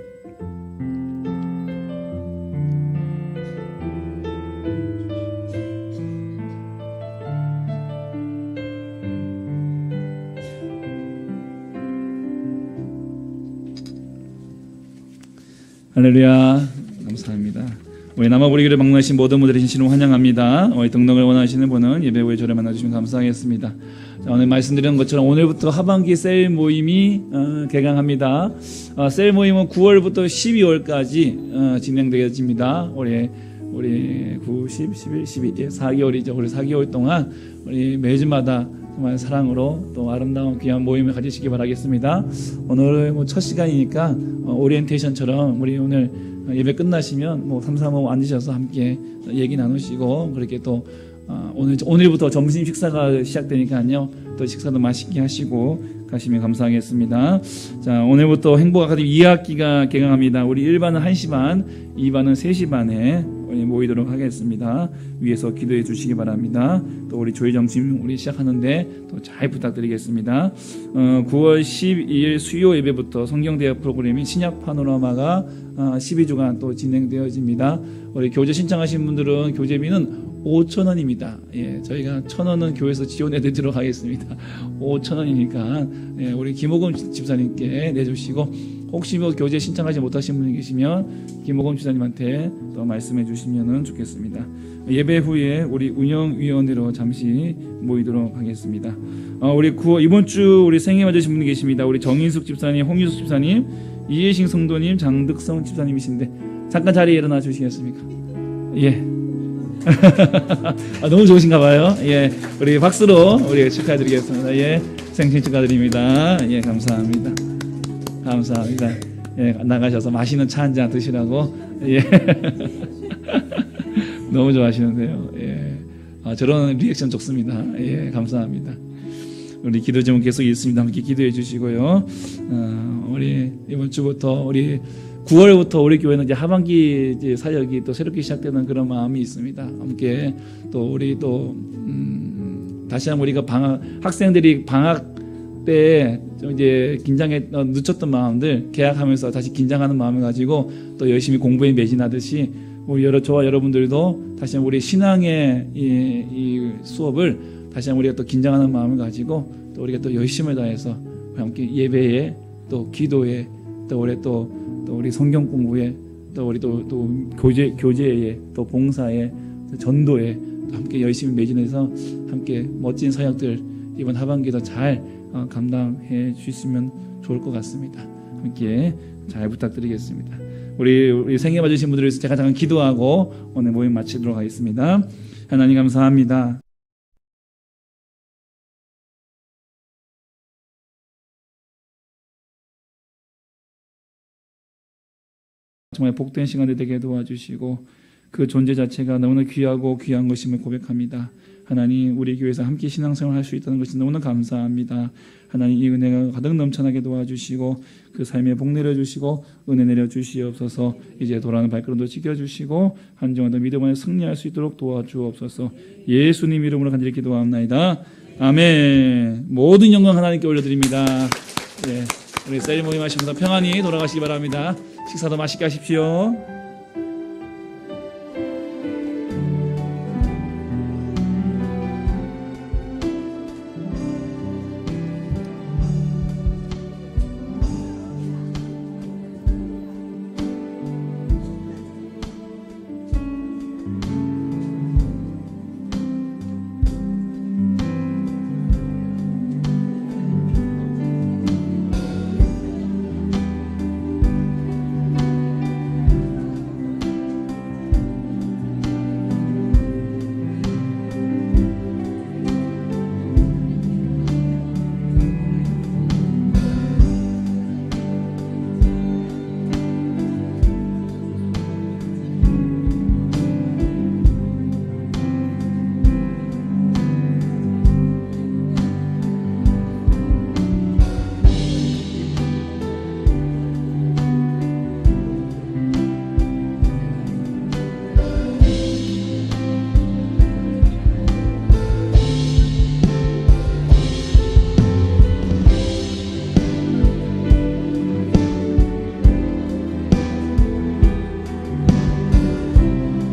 할렐루야. 감사합니다. 우리 남아보리교를 방문하신 모든 분들의 진심으로 환영합니다. 등록을 원하시는 분은 예배 후에 저를 만나주시면 감사하겠습니다. 자, 오늘 말씀드린 것처럼 오늘부터 하반기 세일 모임이 개강합니다. 세일 모임은 9월부터 12월까지 진행되어집니다. 우리 9, 10, 11, 12, 4개월이죠. 우리 4개월 동안 우리 매주마다 정말 사랑으로 또 아름다운 귀한 모임을 가지시기 바라겠습니다. 오늘 첫 시간이니까 오리엔테이션처럼 우리 오늘 예배 끝나시면 3, 4, 5 앉으셔서 함께 얘기 나누시고 그렇게 또 오늘부터 점심 식사가 시작되니까요. 또 식사도 맛있게 하시고 가시면 감사하겠습니다. 자, 오늘부터 행복 아카데미 2학기가 개강합니다. 우리 1반은 1시 반, 2반은 3시 반에 모이도록 하겠습니다. 위에서 기도해 주시기 바랍니다. 또 우리 조회 점심 우리 시작하는데 또 잘 부탁드리겠습니다. 9월 12일 수요 예배부터 성경대학 프로그램인 신약 파노라마가 12주간 또 진행되어집니다. 우리 교재 신청하신 분들은 교재비는 5,000원입니다. 예, 저희가 1,000원은 교회에서 지원해 드리도록 하겠습니다. 5,000원이니까 예, 우리 김호금 집사님께 내주시고 혹시 교재 신청하지 못하신 분이 계시면 김호금 집사님한테 또 말씀해 주시면 좋겠습니다. 예배 후에 우리 운영위원회로 잠시 모이도록 하겠습니다. 우리 이번 주 우리 생일 맞으신 분이 계십니다. 우리 정인숙 집사님, 홍유숙 집사님, 이혜식 성도님, 장득성 집사님이신데 잠깐 자리에 일어나 주시겠습니까? 예. 너무 좋으신가 봐요. 예. 우리 박수로 우리 축하드리겠습니다. 예. 생신 축하드립니다. 예, 감사합니다. 감사합니다. 예, 나가셔서 맛있는 차 한잔 드시라고. 예. 너무 좋아하시는데요. 예. 저런 리액션 좋습니다. 예, 감사합니다. 우리 기도 제목 계속 있습니다. 함께 기도해 주시고요. 우리 이번 주부터 우리 9월부터 우리 교회는 이제 하반기 이제 사역이 또 새롭게 시작되는 그런 마음이 있습니다. 함께 또 우리 또 다시 한번 우리가 학생들이 방학 때 좀 이제 긴장에 늦췄던 마음들 개학하면서 다시 긴장하는 마음을 가지고 또 열심히 공부에 매진하듯이 우리 저와 여러분들도 다시 한번 우리 신앙의 이 수업을 다시 한번 우리가 또 긴장하는 마음을 가지고 또 우리가 또 열심을 다해서 함께 예배에 또 기도에 또 우리 성경 공부에 또 우리 또 교제에 또 봉사에 또 전도에 또 함께 열심히 매진해서 함께 멋진 사역들 이번 하반기도 잘 감당해 주시면 좋을 것 같습니다. 함께 잘 부탁드리겠습니다. 우리 생일 맞으신 분들을 위해서 제가 잠깐 기도하고 오늘 모임 마치도록 하겠습니다. 하나님 감사합니다. 정말 복된 시간이 되게 도와주시고 그 존재 자체가 너무나 귀하고 귀한 것임을 고백합니다. 하나님 우리 교회에서 함께 신앙생활을 할 수 있다는 것이 너무나 감사합니다. 하나님 이 은혜가 가득 넘쳐나게 도와주시고 그 삶에 복 내려주시고 은혜 내려주시옵소서. 이제 돌아가는 발걸음도 지켜주시고 한 주간도 믿음 안에 승리할 수 있도록 도와주옵소서. 예수님 이름으로 간절히 기도합나이다. 아멘. 모든 영광 하나님께 올려드립니다. 예, 우리 셀 모임 하시면서 평안히 돌아가시기 바랍니다. 식사도 맛있게 하십시오.